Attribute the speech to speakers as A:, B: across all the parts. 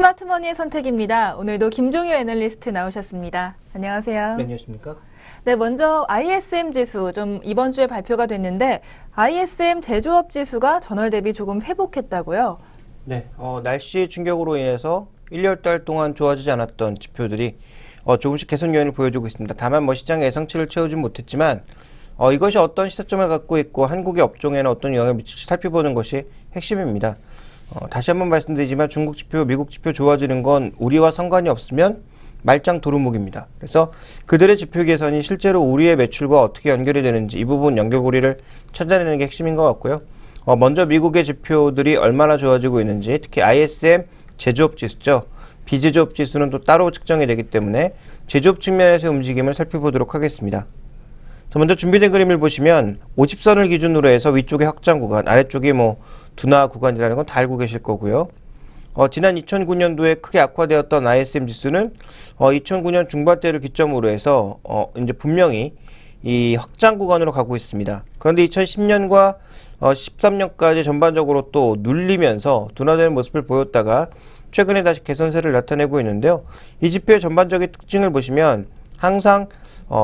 A: 스마트머니의 선택입니다. 오늘도 김종효 애널리스트 나오셨습니다. 안녕하세요.
B: 네, 안녕하십니까?
A: 네, 먼저 ISM 지수 좀 이번 주에 발표가 됐는데 ISM 제조업 지수가 전월 대비 조금 회복했다고요?
B: 네, 날씨 충격으로 인해서 1월 달 동안 좋아지지 않았던 지표들이 조금씩 개선 요인을 보여주고 있습니다. 다만 시장의 예상치를 채우지 못했지만 이것이 어떤 시사점을 갖고 있고 한국의 업종에는 어떤 영향을 미칠지 살펴보는 것이 핵심입니다. 다시 한번 말씀드리지만 중국 지표, 미국 지표 좋아지는 건 우리와 상관이 없으면 말짱 도루묵입니다. 그래서 그들의 지표 개선이 실제로 우리의 매출과 어떻게 연결이 되는지 이 부분 연결고리를 찾아내는 게 핵심인 것 같고요. 먼저 미국의 지표들이 얼마나 좋아지고 있는지, 특히 ISM 제조업 지수죠. 비제조업 지수는 또 따로 측정이 되기 때문에 제조업 측면에서의 움직임을 살펴보도록 하겠습니다. 먼저 준비된 그림을 보시면 50선을 기준으로 해서 위쪽에 확장 구간, 아래쪽이 둔화 구간이라는 건 다 알고 계실 거고요. 지난 2009년도에 크게 악화되었던 ISM 지수는 2009년 중반대를 기점으로 해서 이제 분명히 이 확장 구간으로 가고 있습니다. 그런데 2010년과 13년까지 전반적으로 또 눌리면서 둔화되는 모습을 보였다가 최근에 다시 개선세를 나타내고 있는데요. 이 지표의 전반적인 특징을 보시면 항상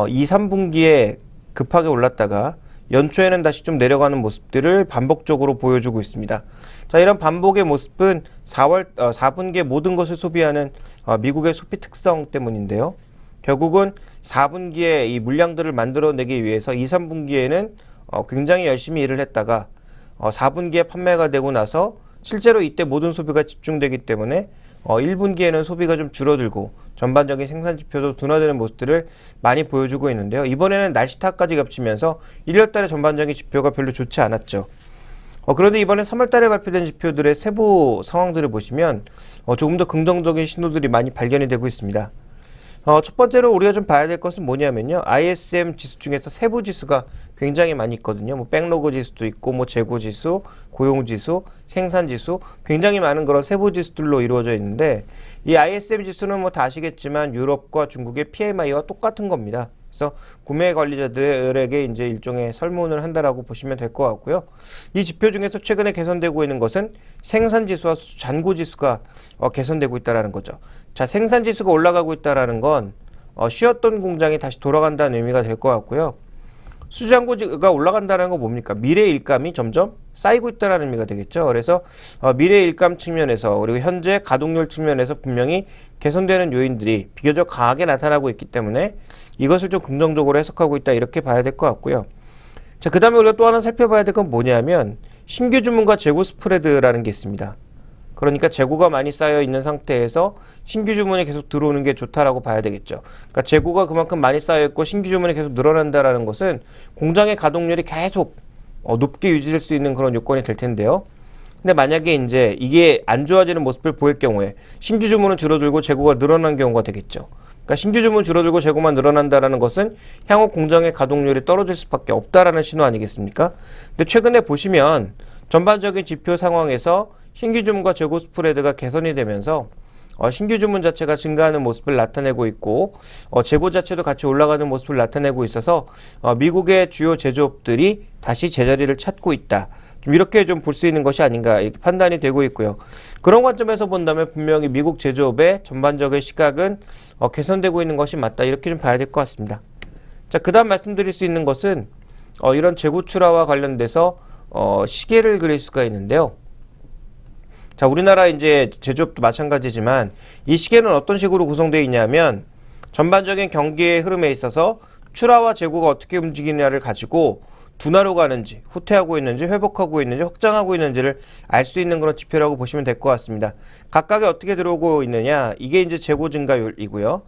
B: 2, 3분기에 급하게 올랐다가 연초에는 다시 좀 내려가는 모습들을 반복적으로 보여주고 있습니다. 자, 이런 반복의 모습은 4분기에 모든 것을 소비하는 미국의 소비 특성 때문인데요. 결국은 4분기에 이 물량들을 만들어내기 위해서 2, 3분기에는 굉장히 열심히 일을 했다가 4분기에 판매가 되고 나서 실제로 이때 모든 소비가 집중되기 때문에 1분기에는 소비가 좀 줄어들고 전반적인 생산 지표도 둔화되는 모습들을 많이 보여주고 있는데요. 이번에는 날씨 탓까지 겹치면서 1월 달에 전반적인 지표가 별로 좋지 않았죠. 그런데 이번에 3월 달에 발표된 지표들의 세부 상황들을 보시면 조금 더 긍정적인 신호들이 많이 발견이 되고 있습니다. 첫 번째로 우리가 좀 봐야 될 것은 뭐냐면요. ISM 지수 중에서 세부 지수가 굉장히 많이 있거든요. 백로그 지수도 있고, 재고 지수, 고용 지수, 생산 지수, 굉장히 많은 그런 세부 지수들로 이루어져 있는데, 이 ISM 지수는 다 아시겠지만 유럽과 중국의 PMI와 똑같은 겁니다. 그래서 구매 관리자들에게 이제 일종의 설문을 한다라고 보시면 될 것 같고요. 이 지표 중에서 최근에 개선되고 있는 것은 생산 지수와 잔고 지수가 개선되고 있다라는 거죠. 자, 생산 지수가 올라가고 있다라는 건 쉬었던 공장이 다시 돌아간다는 의미가 될 것 같고요. 수장고가 올라간다는 건 뭡니까? 미래 일감이 점점 쌓이고 있다는 의미가 되겠죠. 그래서 미래 일감 측면에서 그리고 현재 가동률 측면에서 분명히 개선되는 요인들이 비교적 강하게 나타나고 있기 때문에 이것을 좀 긍정적으로 해석하고 있다 이렇게 봐야 될 것 같고요. 자, 그 다음에 우리가 또 하나 살펴봐야 될 건 뭐냐면 신규 주문과 재고 스프레드라는 게 있습니다. 그러니까 재고가 많이 쌓여 있는 상태에서 신규 주문이 계속 들어오는 게 좋다라고 봐야 되겠죠. 그러니까 재고가 그만큼 많이 쌓여 있고 신규 주문이 계속 늘어난다라는 것은 공장의 가동률이 계속 높게 유지될 수 있는 그런 요건이 될 텐데요. 근데 만약에 이제 이게 안 좋아지는 모습을 보일 경우에 신규 주문은 줄어들고 재고가 늘어난 경우가 되겠죠. 그러니까 신규 주문 줄어들고 재고만 늘어난다라는 것은 향후 공장의 가동률이 떨어질 수밖에 없다라는 신호 아니겠습니까? 근데 최근에 보시면 전반적인 지표 상황에서 신규 주문과 재고 스프레드가 개선이 되면서 신규 주문 자체가 증가하는 모습을 나타내고 있고 재고 자체도 같이 올라가는 모습을 나타내고 있어서 미국의 주요 제조업들이 다시 제자리를 찾고 있다. 좀 이렇게 좀 볼 수 있는 것이 아닌가 이렇게 판단이 되고 있고요. 그런 관점에서 본다면 분명히 미국 제조업의 전반적인 시각은 개선되고 있는 것이 맞다 이렇게 좀 봐야 될 것 같습니다. 자, 그다음 말씀드릴 수 있는 것은 이런 재고 출하와 관련돼서 시계를 그릴 수가 있는데요. 자, 우리나라 이제 제조업도 마찬가지지만 이 시계는 어떤 식으로 구성되어 있냐면 전반적인 경기의 흐름에 있어서 출하와 재고가 어떻게 움직이느냐를 가지고 둔화로 가는지, 후퇴하고 있는지, 회복하고 있는지, 확장하고 있는지를 알 수 있는 그런 지표라고 보시면 될 것 같습니다. 각각이 어떻게 들어오고 있느냐, 이게 이제 재고 증가율이고요.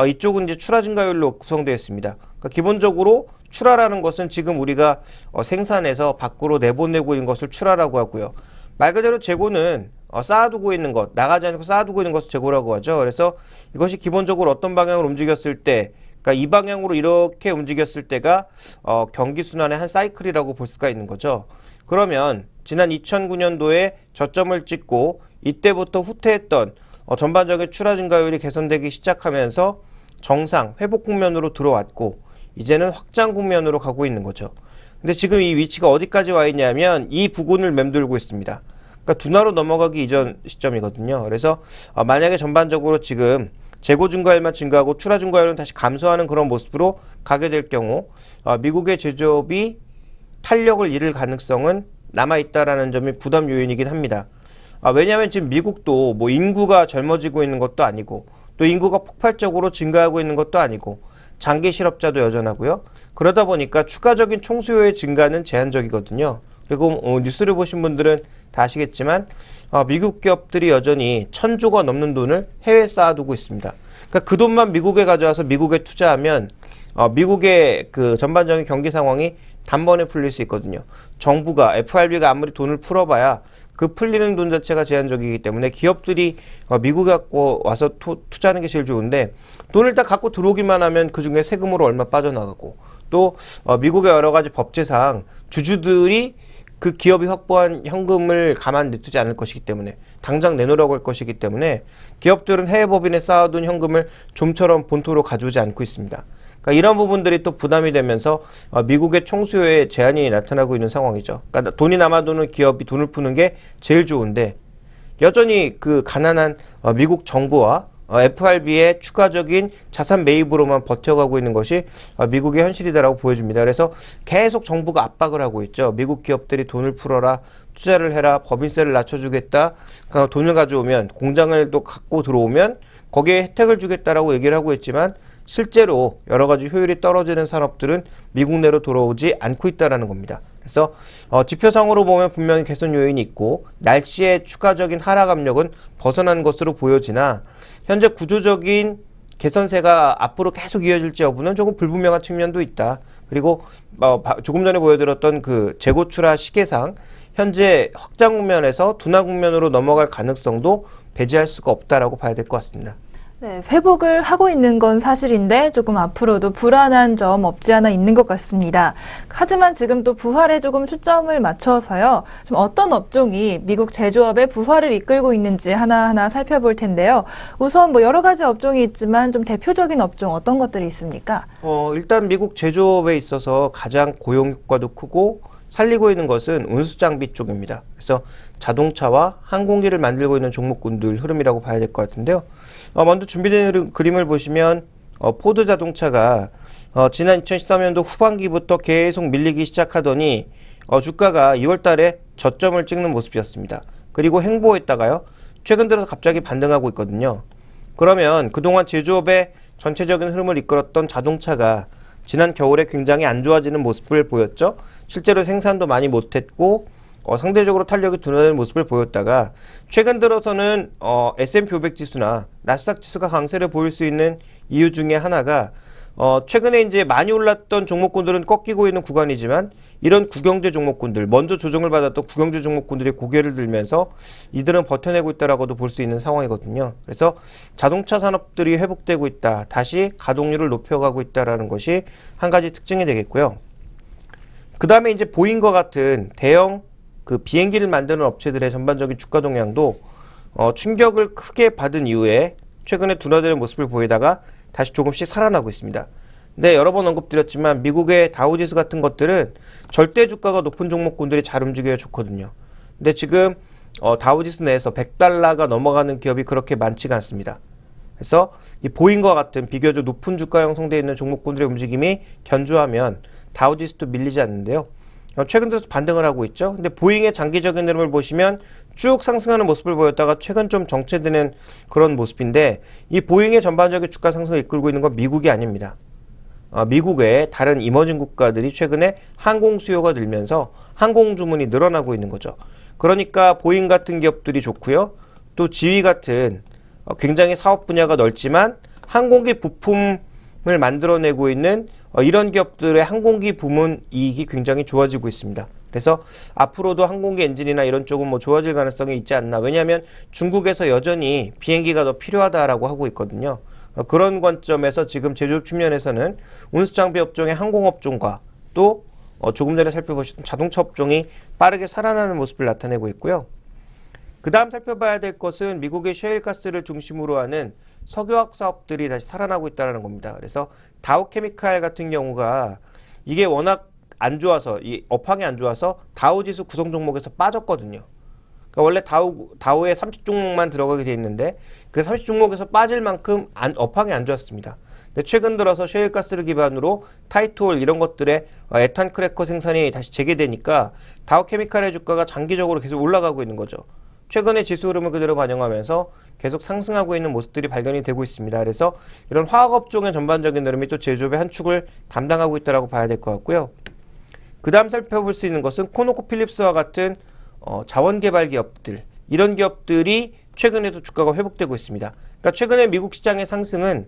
B: 이쪽은 이제 출하 증가율로 구성되어 있습니다. 그러니까 기본적으로 출하라는 것은 지금 우리가 생산해서 밖으로 내보내고 있는 것을 출하라고 하고요. 말 그대로 재고는 쌓아두고 있는 것, 나가지 않고 쌓아두고 있는 것을 재고라고 하죠. 그래서 이것이 기본적으로 어떤 방향으로 움직였을 때, 그러니까 이 방향으로 이렇게 움직였을 때가 경기 순환의 한 사이클이라고 볼 수가 있는 거죠. 그러면 지난 2009년도에 저점을 찍고 이때부터 후퇴했던 전반적인 출하 증가율이 개선되기 시작하면서 정상, 회복 국면으로 들어왔고 이제는 확장 국면으로 가고 있는 거죠. 근데 지금 이 위치가 어디까지 와 있냐면 이 부근을 맴돌고 있습니다. 그러니까 둔화로 넘어가기 이전 시점이거든요. 그래서 만약에 전반적으로 지금 재고 증가율만 증가하고 출하 증가율은 다시 감소하는 그런 모습으로 가게 될 경우 미국의 제조업이 탄력을 잃을 가능성은 남아있다라는 점이 부담 요인이긴 합니다. 왜냐하면 지금 미국도 뭐 인구가 젊어지고 있는 것도 아니고 또 인구가 폭발적으로 증가하고 있는 것도 아니고 장기 실업자도 여전하고요. 그러다 보니까 추가적인 총수요의 증가는 제한적이거든요. 그리고 뉴스를 보신 분들은 다 아시겠지만 미국 기업들이 여전히 1,000조가 넘는 돈을 해외에 쌓아두고 있습니다. 그러니까 그 돈만 미국에 가져와서 미국에 투자하면 미국의 그 전반적인 경기 상황이 단번에 풀릴 수 있거든요. 정부가 FRB가 아무리 돈을 풀어봐야 그 풀리는 돈 자체가 제한적이기 때문에 기업들이 미국에 갖고 와서 투자하는 게 제일 좋은데 돈을 다 갖고 들어오기만 하면 그중에 세금으로 얼마 빠져나가고 또 미국의 여러 가지 법제상 주주들이 그 기업이 확보한 현금을 가만 냅두지 않을 것이기 때문에 당장 내놓으라고 할 것이기 때문에 기업들은 해외 법인에 쌓아둔 현금을 좀처럼 본토로 가져오지 않고 있습니다. 그러니까 이런 부분들이 또 부담이 되면서 미국의 총수요에 제한이 나타나고 있는 상황이죠. 그러니까 돈이 남아도는 기업이 돈을 푸는 게 제일 좋은데 여전히 그 가난한 미국 정부와 FRB의 추가적인 자산 매입으로만 버텨가고 있는 것이 미국의 현실이다라고 보여집니다. 그래서 계속 정부가 압박을 하고 있죠. 미국 기업들이 돈을 풀어라, 투자를 해라, 법인세를 낮춰주겠다. 그러니까 돈을 가져오면 공장을 또 갖고 들어오면 거기에 혜택을 주겠다라고 얘기를 하고 있지만 실제로 여러 가지 효율이 떨어지는 산업들은 미국 내로 돌아오지 않고 있다라는 겁니다. 그래서 지표상으로 보면 분명히 개선 요인이 있고 날씨의 추가적인 하락 압력은 벗어난 것으로 보여지나 현재 구조적인 개선세가 앞으로 계속 이어질지 여부는 조금 불분명한 측면도 있다. 그리고 조금 전에 보여드렸던 그 재고 출하 시계상 현재 확장 국면에서 둔화 국면으로 넘어갈 가능성도 배제할 수가 없다라고 봐야 될 것 같습니다.
A: 네, 회복을 하고 있는 건 사실인데 조금 앞으로도 불안한 점 없지 않아 있는 것 같습니다. 하지만 지금 또 부활에 조금 초점을 맞춰서요. 좀 어떤 업종이 미국 제조업의 부활을 이끌고 있는지 하나하나 살펴볼 텐데요. 우선 뭐 여러 가지 업종이 있지만 좀 대표적인 업종 어떤 것들이 있습니까?
B: 일단 미국 제조업에 있어서 가장 고용 효과도 크고 살리고 있는 것은 운수장비 쪽입니다. 그래서 자동차와 항공기를 만들고 있는 종목군들 흐름이라고 봐야 될 것 같은데요. 먼저 준비된 그림을 보시면 포드 자동차가 지난 2013년도 후반기부터 계속 밀리기 시작하더니 주가가 2월 달에 저점을 찍는 모습이었습니다. 그리고 횡보했다가요. 최근 들어서 갑자기 반등하고 있거든요. 그러면 그동안 제조업의 전체적인 흐름을 이끌었던 자동차가 지난 겨울에 굉장히 안 좋아지는 모습을 보였죠. 실제로 생산도 많이 못했고 상대적으로 탄력이 둔화되는 모습을 보였다가 최근 들어서는 S&P 500 지수나 나스닥 지수가 강세를 보일 수 있는 이유 중에 하나가 최근에 이제 많이 올랐던 종목군들은 꺾이고 있는 구간이지만 이런 국영제 종목군들, 먼저 조정을 받았던 국영제 종목군들이 고개를 들면서 이들은 버텨내고 있다라고도 볼 수 있는 상황이거든요. 그래서 자동차 산업들이 회복되고 있다, 다시 가동률을 높여가고 있다라는 것이 한 가지 특징이 되겠고요. 그 다음에 이제 보잉과 같은 대형 그 비행기를 만드는 업체들의 전반적인 주가 동향도 충격을 크게 받은 이후에 최근에 둔화되는 모습을 보이다가 다시 조금씩 살아나고 있습니다. 네, 여러 번 언급드렸지만 미국의 다우지수 같은 것들은 절대 주가가 높은 종목군들이 잘 움직여야 좋거든요. 근데 지금 다우지수 내에서 $100가 넘어가는 기업이 그렇게 많지가 않습니다. 그래서 이 보잉과 같은 비교적 높은 주가 형성되어 있는 종목군들의 움직임이 견조하면 다우지수도 밀리지 않는데요. 최근 들어서 반등을 하고 있죠. 근데 보잉의 장기적인 흐름을 보시면 쭉 상승하는 모습을 보였다가 최근 좀 정체되는 그런 모습인데 이 보잉의 전반적인 주가 상승을 이끌고 있는 건 미국이 아닙니다. 미국의 다른 이머징 국가들이 최근에 항공 수요가 늘면서 항공 주문이 늘어나고 있는 거죠. 그러니까 보잉 같은 기업들이 좋고요. 또 지휘 같은 굉장히 사업 분야가 넓지만 항공기 부품을 만들어내고 있는 이런 기업들의 항공기 부문 이익이 굉장히 좋아지고 있습니다. 그래서 앞으로도 항공기 엔진이나 이런 쪽은 뭐 좋아질 가능성이 있지 않나. 왜냐하면 중국에서 여전히 비행기가 더 필요하다라고 하고 있거든요. 그런 관점에서 지금 제조업 측면에서는 운수장비 업종의 항공업종과 또 조금 전에 살펴보셨던 자동차 업종이 빠르게 살아나는 모습을 나타내고 있고요. 그 다음 살펴봐야 될 것은 미국의 셰일가스를 중심으로 하는 석유화학 사업들이 다시 살아나고 있다는 겁니다. 그래서 다우케미칼 같은 경우가 이게 워낙 안 좋아서 이 업황이 안 좋아서 다우지수 구성 종목에서 빠졌거든요. 그러니까 원래 다우에 30종목만 들어가게 돼 있는데 그 30종목에서 빠질 만큼 업황이 안 좋았습니다. 근데 최근 들어서 셰일가스를 기반으로 타이트홀 이런 것들의 에탄 크래커 생산이 다시 재개되니까 다우케미칼의 주가가 장기적으로 계속 올라가고 있는 거죠. 최근에 지수 흐름을 그대로 반영하면서 계속 상승하고 있는 모습들이 발견이 되고 있습니다. 그래서 이런 화학업종의 전반적인 흐름이 또 제조업의 한 축을 담당하고 있다고 봐야 될 것 같고요. 그 다음 살펴볼 수 있는 것은 코노코필립스와 같은 자원개발 기업들, 이런 기업들이 최근에도 주가가 회복되고 있습니다. 그러니까 최근에 미국 시장의 상승은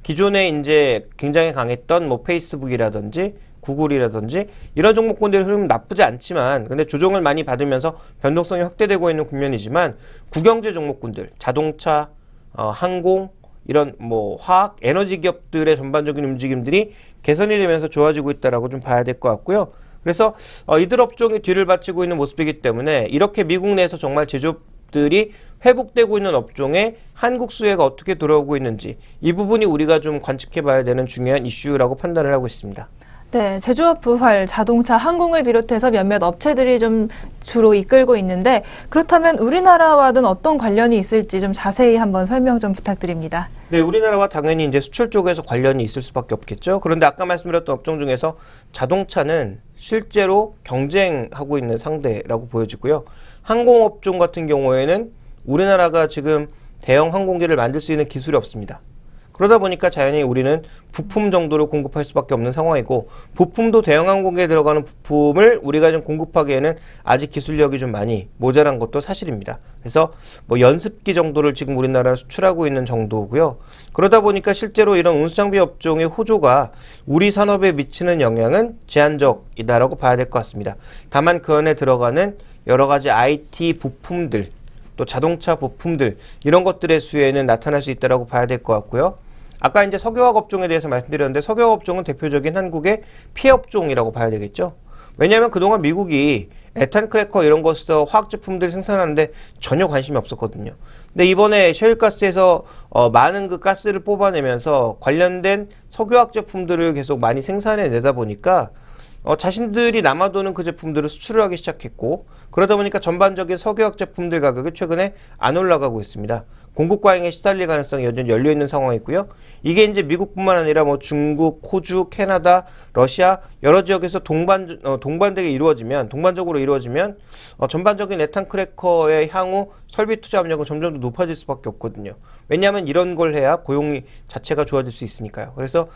B: 기존에 이제 굉장히 강했던 뭐 페이스북이라든지 구글이라든지 이런 종목군들의 흐름은 나쁘지 않지만 근데 조정을 많이 받으면서 변동성이 확대되고 있는 국면이지만 국영제 종목군들, 자동차, 항공 이런 뭐 화학, 에너지 기업들의 전반적인 움직임들이 개선이 되면서 좋아지고 있다라고 좀 봐야 될 것 같고요. 그래서 이들 업종이 뒤를 바치고 있는 모습이기 때문에 이렇게 미국 내에서 정말 제조업들이 회복되고 있는 업종에 한국 수혜가 어떻게 돌아오고 있는지 이 부분이 우리가 좀 관측해 봐야 되는 중요한 이슈라고 판단을 하고 있습니다.
A: 네, 제조업 부활, 자동차, 항공을 비롯해서 몇몇 업체들이 좀 주로 이끌고 있는데 그렇다면 우리나라와는 어떤 관련이 있을지 좀 자세히 한번 설명 좀 부탁드립니다.
B: 네, 우리나라와 당연히 이제 수출 쪽에서 관련이 있을 수밖에 없겠죠. 그런데 아까 말씀드렸던 업종 중에서 자동차는 실제로 경쟁하고 있는 상대라고 보여지고요. 항공업종 같은 경우에는 우리나라가 지금 대형 항공기를 만들 수 있는 기술이 없습니다. 그러다 보니까 자연히 우리는 부품 정도를 공급할 수밖에 없는 상황이고 부품도 대형 항공기에 들어가는 부품을 우리가 좀 공급하기에는 아직 기술력이 좀 많이 모자란 것도 사실입니다. 그래서 뭐 연습기 정도를 지금 우리나라는 수출하고 있는 정도고요. 그러다 보니까 실제로 이런 운수장비 업종의 호조가 우리 산업에 미치는 영향은 제한적이다라고 봐야 될 것 같습니다. 다만 그 안에 들어가는 여러 가지 IT 부품들 또 자동차 부품들 이런 것들의 수혜는 나타날 수 있다라고 봐야 될 것 같고요. 아까 이제 석유화학 업종에 대해서 말씀드렸는데 석유화학 업종은 대표적인 한국의 피해 업종이라고 봐야 되겠죠. 왜냐하면 그동안 미국이 에탄 크래커 이런 것에서 화학 제품들 생산하는데 전혀 관심이 없었거든요. 근데 이번에 셰일가스에서 많은 그 가스를 뽑아내면서 관련된 석유화학 제품들을 계속 많이 생산해 내다 보니까 자신들이 남아도는 그 제품들을 수출을 하기 시작했고 그러다 보니까 전반적인 석유화학 제품들 가격이 최근에 안 올라가고 있습니다. 공급 과잉에 시달릴 가능성이 여전히 열려있는 상황이고요. 이게 이제 미국뿐만 아니라 뭐 중국, 호주, 캐나다, 러시아 여러 지역에서 동반적으로 이루어지면 전반적인 에탄 크래커의 향후 설비 투자 압력은 점점 더 높아질 수밖에 없거든요. 왜냐하면 이런 걸 해야 고용이 자체가 좋아질 수 있으니까요. 그래서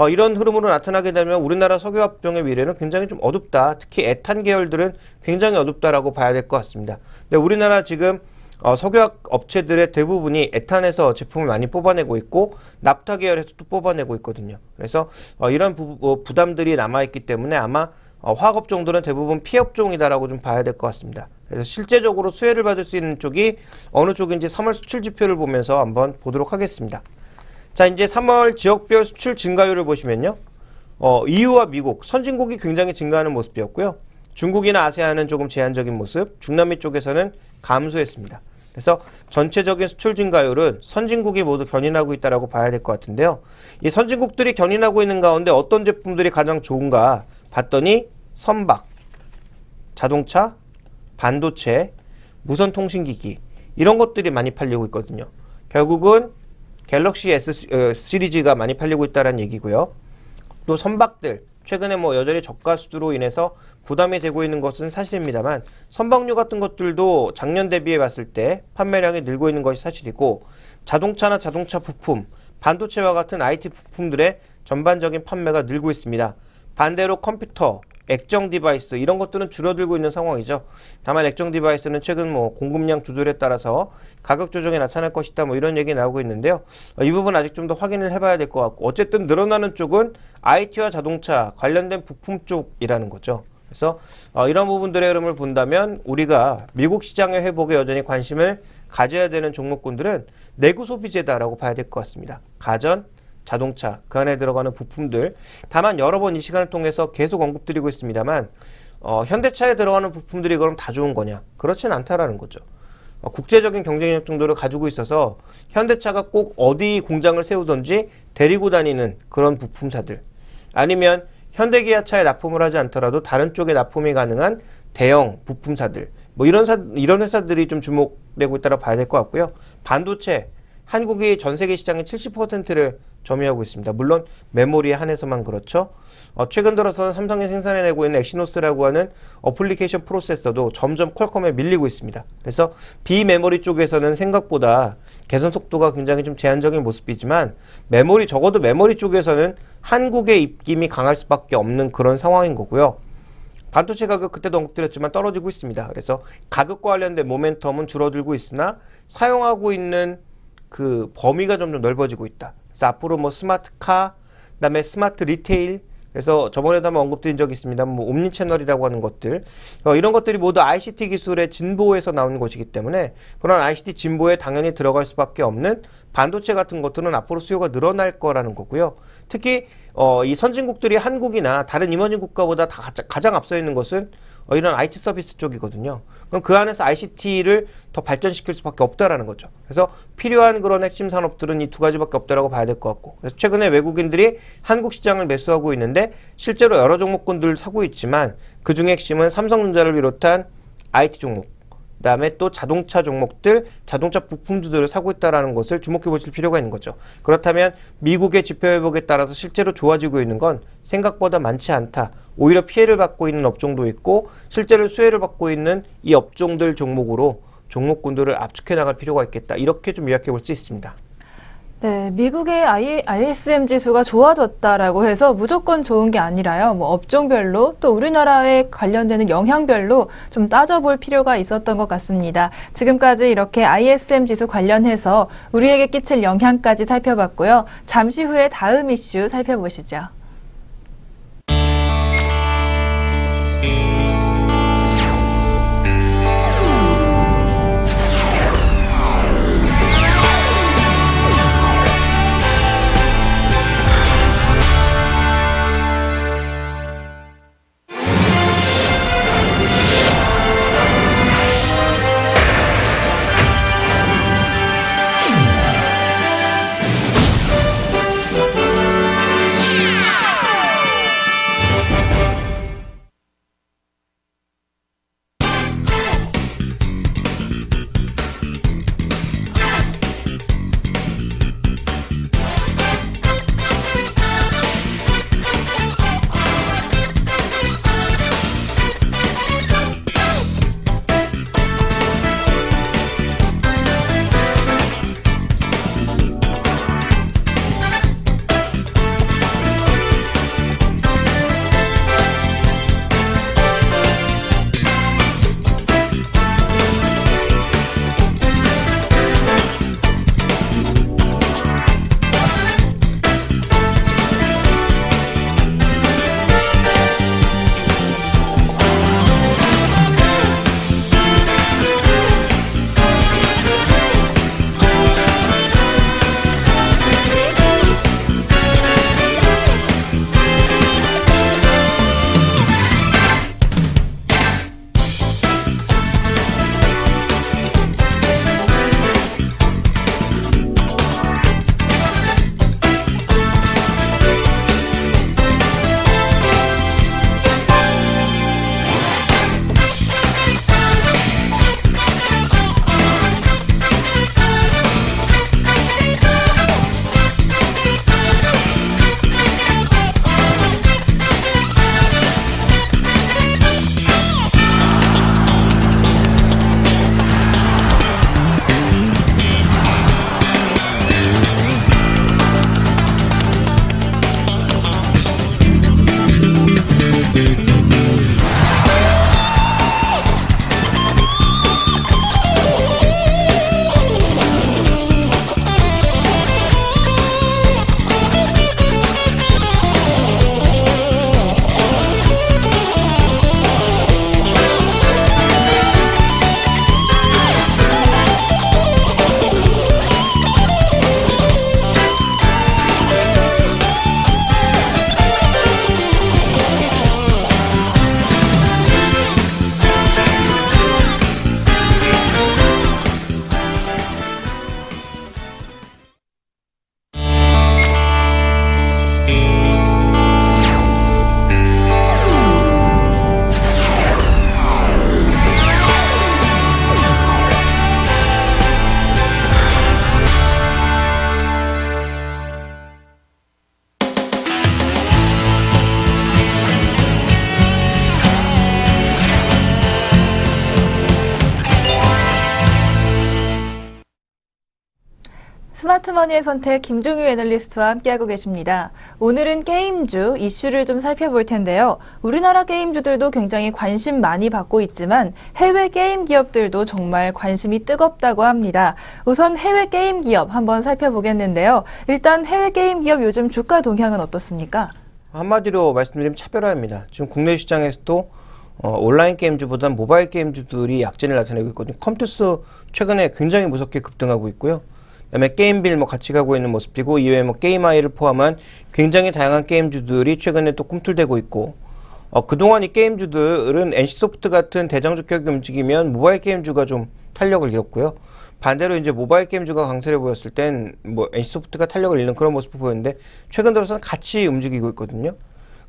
B: 이런 흐름으로 나타나게 되면 우리나라 석유업종의 미래는 굉장히 좀 어둡다. 특히 에탄 계열들은 굉장히 어둡다라고 봐야 될 것 같습니다. 근데 우리나라 지금 석유화학 업체들의 대부분이 에탄에서 제품을 많이 뽑아내고 있고 납타 계열에서도 뽑아내고 있거든요. 그래서 이런 부담들이 남아있기 때문에 아마 화학업종들은 대부분 피해업종이다라고 좀 봐야 될 것 같습니다. 그래서 실제적으로 수혜를 받을 수 있는 쪽이 어느 쪽인지 3월 수출 지표를 보면서 한번 보도록 하겠습니다. 자, 이제 3월 지역별 수출 증가율을 보시면요. EU와 미국, 선진국이 굉장히 증가하는 모습이었고요. 중국이나 아세안은 조금 제한적인 모습, 중남미 쪽에서는 감소했습니다. 그래서 전체적인 수출 증가율은 선진국이 모두 견인하고 있다고 봐야 될 것 같은데요. 이 선진국들이 견인하고 있는 가운데 어떤 제품들이 가장 좋은가 봤더니 선박, 자동차, 반도체, 무선통신기기 이런 것들이 많이 팔리고 있거든요. 결국은 갤럭시 S 시리즈가 많이 팔리고 있다는 얘기고요. 또 선박들 최근에 뭐 여전히 저가 수주로 인해서 부담이 되고 있는 것은 사실입니다만 선박류 같은 것들도 작년 대비해 봤을 때 판매량이 늘고 있는 것이 사실이고 자동차나 자동차 부품, 반도체와 같은 IT 부품들의 전반적인 판매가 늘고 있습니다. 반대로 컴퓨터, 액정 디바이스 이런 것들은 줄어들고 있는 상황이죠. 다만 액정 디바이스는 최근 뭐 공급량 조절에 따라서 가격 조정이 나타날 것이다 뭐 이런 얘기 나오고 있는데요. 이 부분 아직 좀 더 확인을 해봐야 될 것 같고 어쨌든 늘어나는 쪽은 IT와 자동차 관련된 부품 쪽이라는 거죠. 그래서 이런 부분들의 흐름을 본다면 우리가 미국 시장의 회복에 여전히 관심을 가져야 되는 종목군들은 내구 소비재다라고 봐야 될 것 같습니다. 가전, 자동차, 그 안에 들어가는 부품들. 다만 여러 번 이 시간을 통해서 계속 언급드리고 있습니다만 현대차에 들어가는 부품들이 그럼 다 좋은 거냐? 그렇진 않다라는 거죠. 국제적인 경쟁력 정도를 가지고 있어서 현대차가 꼭 어디 공장을 세우든지 데리고 다니는 그런 부품사들 아니면 현대기아차에 납품을 하지 않더라도 다른 쪽에 납품이 가능한 대형 부품사들 뭐 이런 회사들이 좀 주목되고 있다고 봐야 될 것 같고요. 반도체, 한국이 전 세계 시장의 70%를 점유하고 있습니다. 물론 메모리에 한해서만 그렇죠. 최근 들어서 삼성이 생산해내고 있는 엑시노스라고 하는 어플리케이션 프로세서도 점점 퀄컴에 밀리고 있습니다. 그래서 비메모리 쪽에서는 생각보다 개선 속도가 굉장히 좀 제한적인 모습이지만 적어도 메모리 쪽에서는 한국의 입김이 강할 수밖에 없는 그런 상황인 거고요. 반도체 가격 그때도 언급드렸지만 떨어지고 있습니다. 그래서 가격과 관련된 모멘텀은 줄어들고 있으나 사용하고 있는 그 범위가 점점 넓어지고 있다. 그래서 앞으로 뭐 스마트카, 그다음에 스마트 리테일, 그래서 저번에도 한번 언급드린 적이 있습니다. 뭐 옴니 채널이라고 하는 것들, 이런 것들이 모두 ICT 기술의 진보에서 나오는 것이기 때문에 그런 ICT 진보에 당연히 들어갈 수밖에 없는 반도체 같은 것들은 앞으로 수요가 늘어날 거라는 거고요. 특히 이 선진국들이 한국이나 다른 이머징 국가보다 가장 앞서 있는 것은 이런 IT 서비스 쪽이거든요. 그럼 그 안에서 ICT를 더 발전시킬 수밖에 없다라는 거죠. 그래서 필요한 그런 핵심 산업들은 이 두 가지밖에 없다라고 봐야 될 것 같고, 그래서 최근에 외국인들이 한국 시장을 매수하고 있는데 실제로 여러 종목군들을 사고 있지만 그 중에 핵심은 삼성전자를 비롯한 IT 종목, 그다음에 또 자동차 종목들, 자동차 부품주들을 사고 있다는 것을 주목해 보실 필요가 있는 거죠. 그렇다면 미국의 지표 회복에 따라서 실제로 좋아지고 있는 건 생각보다 많지 않다. 오히려 피해를 받고 있는 업종도 있고 실제로 수혜를 받고 있는 이 업종들 종목으로 종목군들을 압축해 나갈 필요가 있겠다. 이렇게 좀 요약해 볼 수 있습니다.
A: 네, 미국의 ISM 지수가 좋아졌다라고 해서 무조건 좋은 게 아니라요. 뭐 업종별로 또 우리나라에 관련되는 영향별로 좀 따져볼 필요가 있었던 것 같습니다. 지금까지 이렇게 ISM 지수 관련해서 우리에게 끼칠 영향까지 살펴봤고요. 잠시 후에 다음 이슈 살펴보시죠. 스마트머니의 선택 김종유 애널리스트와 함께하고 계십니다. 오늘은 게임주 이슈를 좀 살펴볼 텐데요. 우리나라 게임주들도 굉장히 관심 많이 받고 있지만 해외 게임 기업들도 정말 관심이 뜨겁다고 합니다. 우선 해외 게임 기업 한번 살펴보겠는데요. 일단 해외 게임 기업 요즘 주가 동향은 어떻습니까?
B: 한마디로 말씀드리면 차별화입니다. 지금 국내 시장에서도 온라인 게임주보다는 모바일 게임주들이 약진을 나타내고 있거든요. 컴투스 최근에 굉장히 무섭게 급등하고 있고요. 그다음에 게임빌 같이 가고 있는 모습이고, 이외에 게임아이를 포함한 굉장히 다양한 게임주들이 최근에 또 꿈틀대고 있고, 그동안 이 게임주들은 NC소프트 같은 대장주 격이 움직이면 모바일 게임주가 좀 탄력을 잃었고요. 반대로 이제 모바일 게임주가 강세를 보였을 땐 NC소프트가 탄력을 잃는 그런 모습을 보였는데, 최근 들어서는 같이 움직이고 있거든요.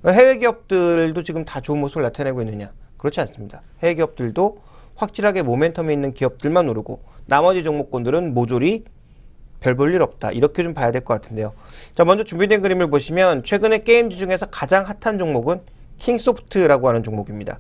B: 해외 기업들도 지금 다 좋은 모습을 나타내고 있느냐? 그렇지 않습니다. 해외 기업들도 확실하게 모멘텀이 있는 기업들만 오르고, 나머지 종목군들은 모조리 별 볼 일 없다. 이렇게 좀 봐야 될 것 같은데요. 자, 먼저 준비된 그림을 보시면 최근에 게임주 중에서 가장 핫한 종목은 킹소프트라고 하는 종목입니다.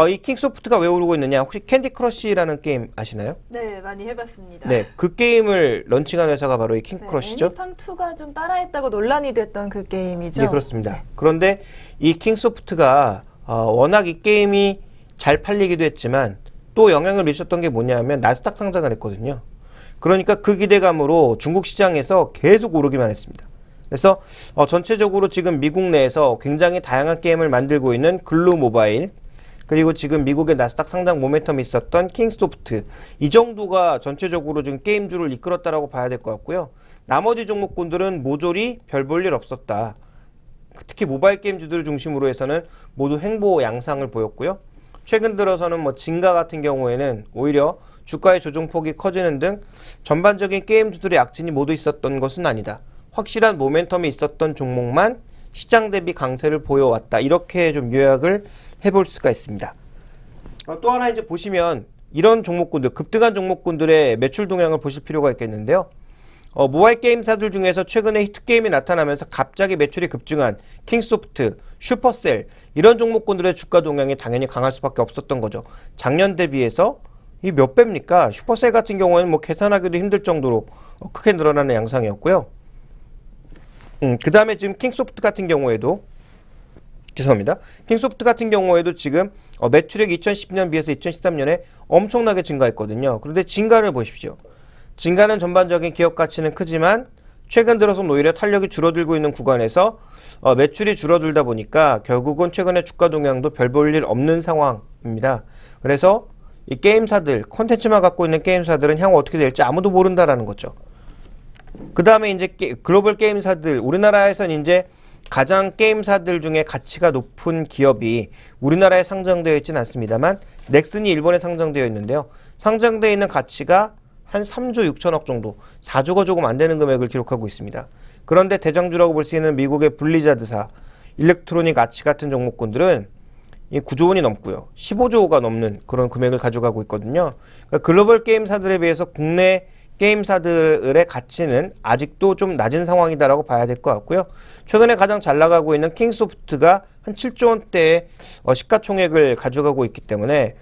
B: 이 킹소프트가 왜 오르고 있느냐? 혹시 캔디 크러쉬라는 게임 아시나요?
A: 네, 많이 해봤습니다.
B: 네, 그 게임을 런칭한 회사가 바로 이 킹크러쉬죠.
A: 애니팡2가 좀 따라했다고 논란이 됐던 그 게임이죠.
B: 네, 그렇습니다. 그런데 이 킹소프트가 워낙 이 게임이 잘 팔리기도 했지만 또 영향을 미쳤던 게 뭐냐면 나스닥 상장을 했거든요. 그러니까 그 기대감으로 중국 시장에서 계속 오르기만 했습니다. 그래서 전체적으로 지금 미국 내에서 굉장히 다양한 게임을 만들고 있는 글루 모바일, 그리고 지금 미국의 나스닥 상장 모멘텀이 있었던 킹소프트, 이 정도가 전체적으로 지금 게임주를 이끌었다라고 봐야 될 것 같고요. 나머지 종목군들은 모조리 별 볼 일 없었다. 특히 모바일 게임주들을 중심으로 해서는 모두 횡보 양상을 보였고요. 최근 들어서는 진가 같은 경우에는 오히려 주가의 조정폭이 커지는 등 전반적인 게임주들의 약진이 모두 있었던 것은 아니다. 확실한 모멘텀이 있었던 종목만 시장 대비 강세를 보여왔다. 이렇게 좀 요약을 해볼 수가 있습니다. 또 하나 이제 보시면 이런 종목군들, 급등한 종목군들의 매출 동향을 보실 필요가 있겠는데요. 모바일 게임사들 중에서 최근에 히트게임이 나타나면서 갑자기 매출이 급증한 킹소프트, 슈퍼셀, 이런 종목군들의 주가 동향이 당연히 강할 수밖에 없었던 거죠. 작년 대비해서 이 몇 배입니까? 슈퍼셀 같은 경우에는 계산하기도 힘들 정도로 크게 늘어나는 양상이었고요. 그 다음에 지금 킹소프트 같은 경우에도, 죄송합니다. 킹소프트 같은 경우에도 지금 매출액 2010년 비해서 2013년에 엄청나게 증가했거든요. 그런데 증가를 보십시오. 증가는 전반적인 기업 가치는 크지만 최근 들어서는 오히려 탄력이 줄어들고 있는 구간에서 매출이 줄어들다 보니까 결국은 최근에 주가 동향도 별 볼 일 없는 상황입니다. 그래서 이 게임사들, 콘텐츠만 갖고 있는 게임사들은 향후 어떻게 될지 아무도 모른다라는 거죠. 그 다음에 이제 글로벌 게임사들, 우리나라에선 이제 가장 게임사들 중에 가치가 높은 기업이 우리나라에 상장되어 있지는 않습니다만 넥슨이 일본에 상장되어 있는데요. 상장되어 있는 가치가 한 3조 6천억 정도, 4조가 조금 안 되는 금액을 기록하고 있습니다. 그런데 대장주라고 볼 수 있는 미국의 블리자드사, 일렉트로닉 아츠 같은 종목군들은 이 9조 원이 넘고요. 15조가 넘는 그런 금액을 가져가고 있거든요. 그러니까 글로벌 게임사들에 비해서 국내 게임사들의 가치는 아직도 좀 낮은 상황이다라고 봐야 될 것 같고요. 최근에 가장 잘 나가고 있는 킹소프트가 한 7조 원대의 시가총액을 가져가고 있기 때문에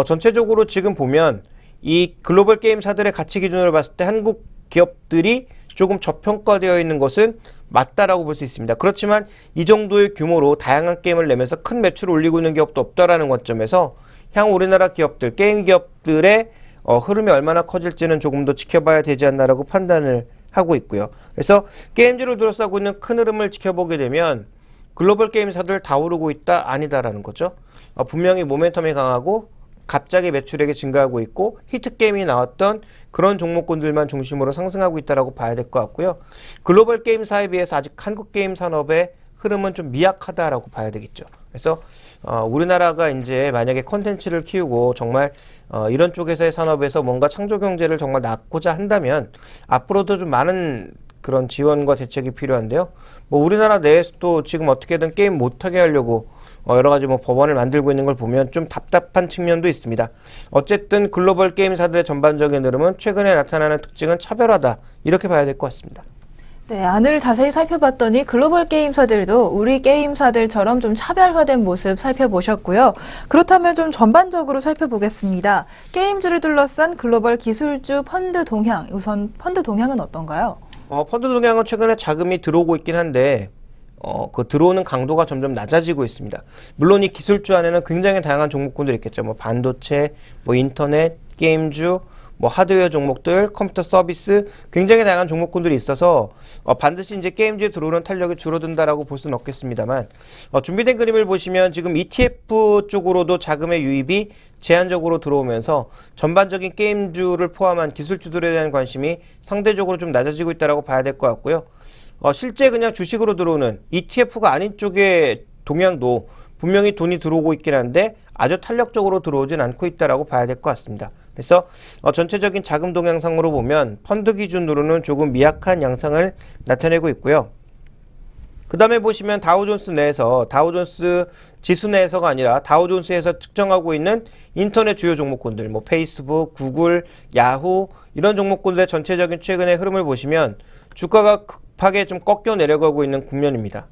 B: 전체적으로 지금 보면 이 글로벌 게임사들의 가치 기준으로 봤을 때 한국 기업들이 조금 저평가되어 있는 것은 맞다라고 볼 수 있습니다. 그렇지만 이 정도의 규모로 다양한 게임을 내면서 큰 매출을 올리고 있는 기업도 없다라는 관점에서 향후 우리나라 기업들, 게임 기업들의 흐름이 얼마나 커질지는 조금 더 지켜봐야 되지 않나라고 판단을 하고 있고요. 그래서 게임주를 둘러싸고 있는 큰 흐름을 지켜보게 되면 글로벌 게임사들 다 오르고 있다? 아니다라는 거죠. 분명히 모멘텀이 강하고 갑자기 매출액이 증가하고 있고 히트게임이 나왔던 그런 종목군들만 중심으로 상승하고 있다라고 봐야 될 것 같고요. 글로벌 게임사에 비해서 아직 한국 게임 산업의 흐름은 좀 미약하다라고 봐야 되겠죠. 그래서 우리나라가 이제 만약에 콘텐츠를 키우고 정말 이런 쪽에서의 산업에서 뭔가 창조 경제를 정말 낳고자 한다면 앞으로도 좀 많은 그런 지원과 대책이 필요한데요. 우리나라 내에서도 지금 어떻게든 게임 못하게 하려고 여러 가지 법안을 만들고 있는 걸 보면 좀 답답한 측면도 있습니다. 어쨌든 글로벌 게임사들의 전반적인 흐름은 최근에 나타나는 특징은 차별화다. 이렇게 봐야 될 것 같습니다.
A: 네, 안을 자세히 살펴봤더니 글로벌 게임사들도 우리 게임사들처럼 좀 차별화된 모습 살펴보셨고요. 그렇다면 좀 전반적으로 살펴보겠습니다. 게임주를 둘러싼 글로벌 기술주 펀드 동향, 우선 펀드 동향은 어떤가요?
B: 펀드 동향은 최근에 자금이 들어오고 있긴 한데 그 들어오는 강도가 점점 낮아지고 있습니다. 물론 이 기술주 안에는 굉장히 다양한 종목군들이 있겠죠. 뭐 반도체, 뭐 인터넷, 게임주, 뭐 하드웨어 종목들, 컴퓨터 서비스 굉장히 다양한 종목군들이 있어서 반드시 이제 게임주에 들어오는 탄력이 줄어든다라고 볼 수는 없겠습니다만 준비된 그림을 보시면 지금 ETF 쪽으로도 자금의 유입이 제한적으로 들어오면서 전반적인 게임주를 포함한 기술주들에 대한 관심이 상대적으로 좀 낮아지고 있다라고 봐야 될 것 같고요. 실제 그냥 주식으로 들어오는 ETF가 아닌 쪽의 동향도 분명히 돈이 들어오고 있긴 한데 아주 탄력적으로 들어오진 않고 있다라고 봐야 될 것 같습니다. 그래서 전체적인 자금 동향상으로 보면 펀드 기준으로는 조금 미약한 양상을 나타내고 있고요. 그 다음에 보시면 다우존스 내에서 다우존스 지수 내에서가 아니라 다우존스에서 측정하고 있는 인터넷 주요 종목군들 뭐 페이스북, 구글, 야후 이런 종목군들의 전체적인 최근의 흐름을 보시면 주가가 급하게 좀 꺾여 내려가고 있는 국면입니다.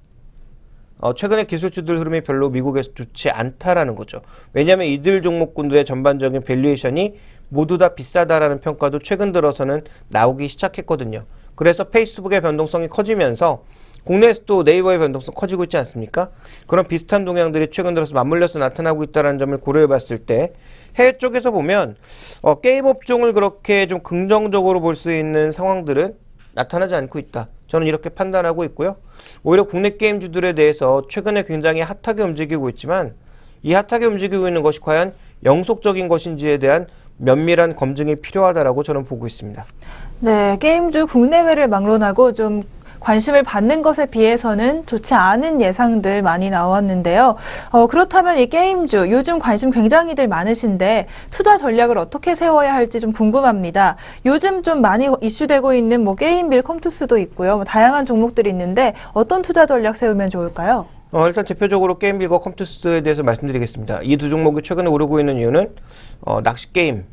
B: 최근에 기술주들 흐름이 별로 미국에서 좋지 않다라는 거죠. 왜냐하면 이들 종목군들의 전반적인 밸류에이션이 모두 다 비싸다라는 평가도 최근 들어서는 나오기 시작했거든요. 그래서 페이스북의 변동성이 커지면서 국내에서도 네이버의 변동성 커지고 있지 않습니까? 그런 비슷한 동향들이 최근 들어서 맞물려서 나타나고 있다는 점을 고려해 봤을 때 해외 쪽에서 보면 게임 업종을 그렇게 좀 긍정적으로 볼 수 있는 상황들은 나타나지 않고 있다. 저는 이렇게 판단하고 있고요. 오히려 국내 게임주들에 대해서 최근에 굉장히 핫하게 움직이고 있지만 이 핫하게 움직이고 있는 것이 과연 영속적인 것인지에 대한 면밀한 검증이 필요하다라고 저는 보고 있습니다.
A: 네, 게임주 국내외를 막론하고 좀 관심을 받는 것에 비해서는 좋지 않은 예상들 많이 나왔는데요. 그렇다면 이 게임주 요즘 관심 굉장히들 많으신데 투자 전략을 어떻게 세워야 할지 좀 궁금합니다. 요즘 좀 많이 이슈되고 있는 뭐 게임빌 컴투스도 있고요. 뭐 다양한 종목들이 있는데 어떤 투자 전략 세우면 좋을까요?
B: 일단 대표적으로 게임빌과 컴투스에 대해서 말씀드리겠습니다. 이 두 종목이 최근에 오르고 있는 이유는 낚시 게임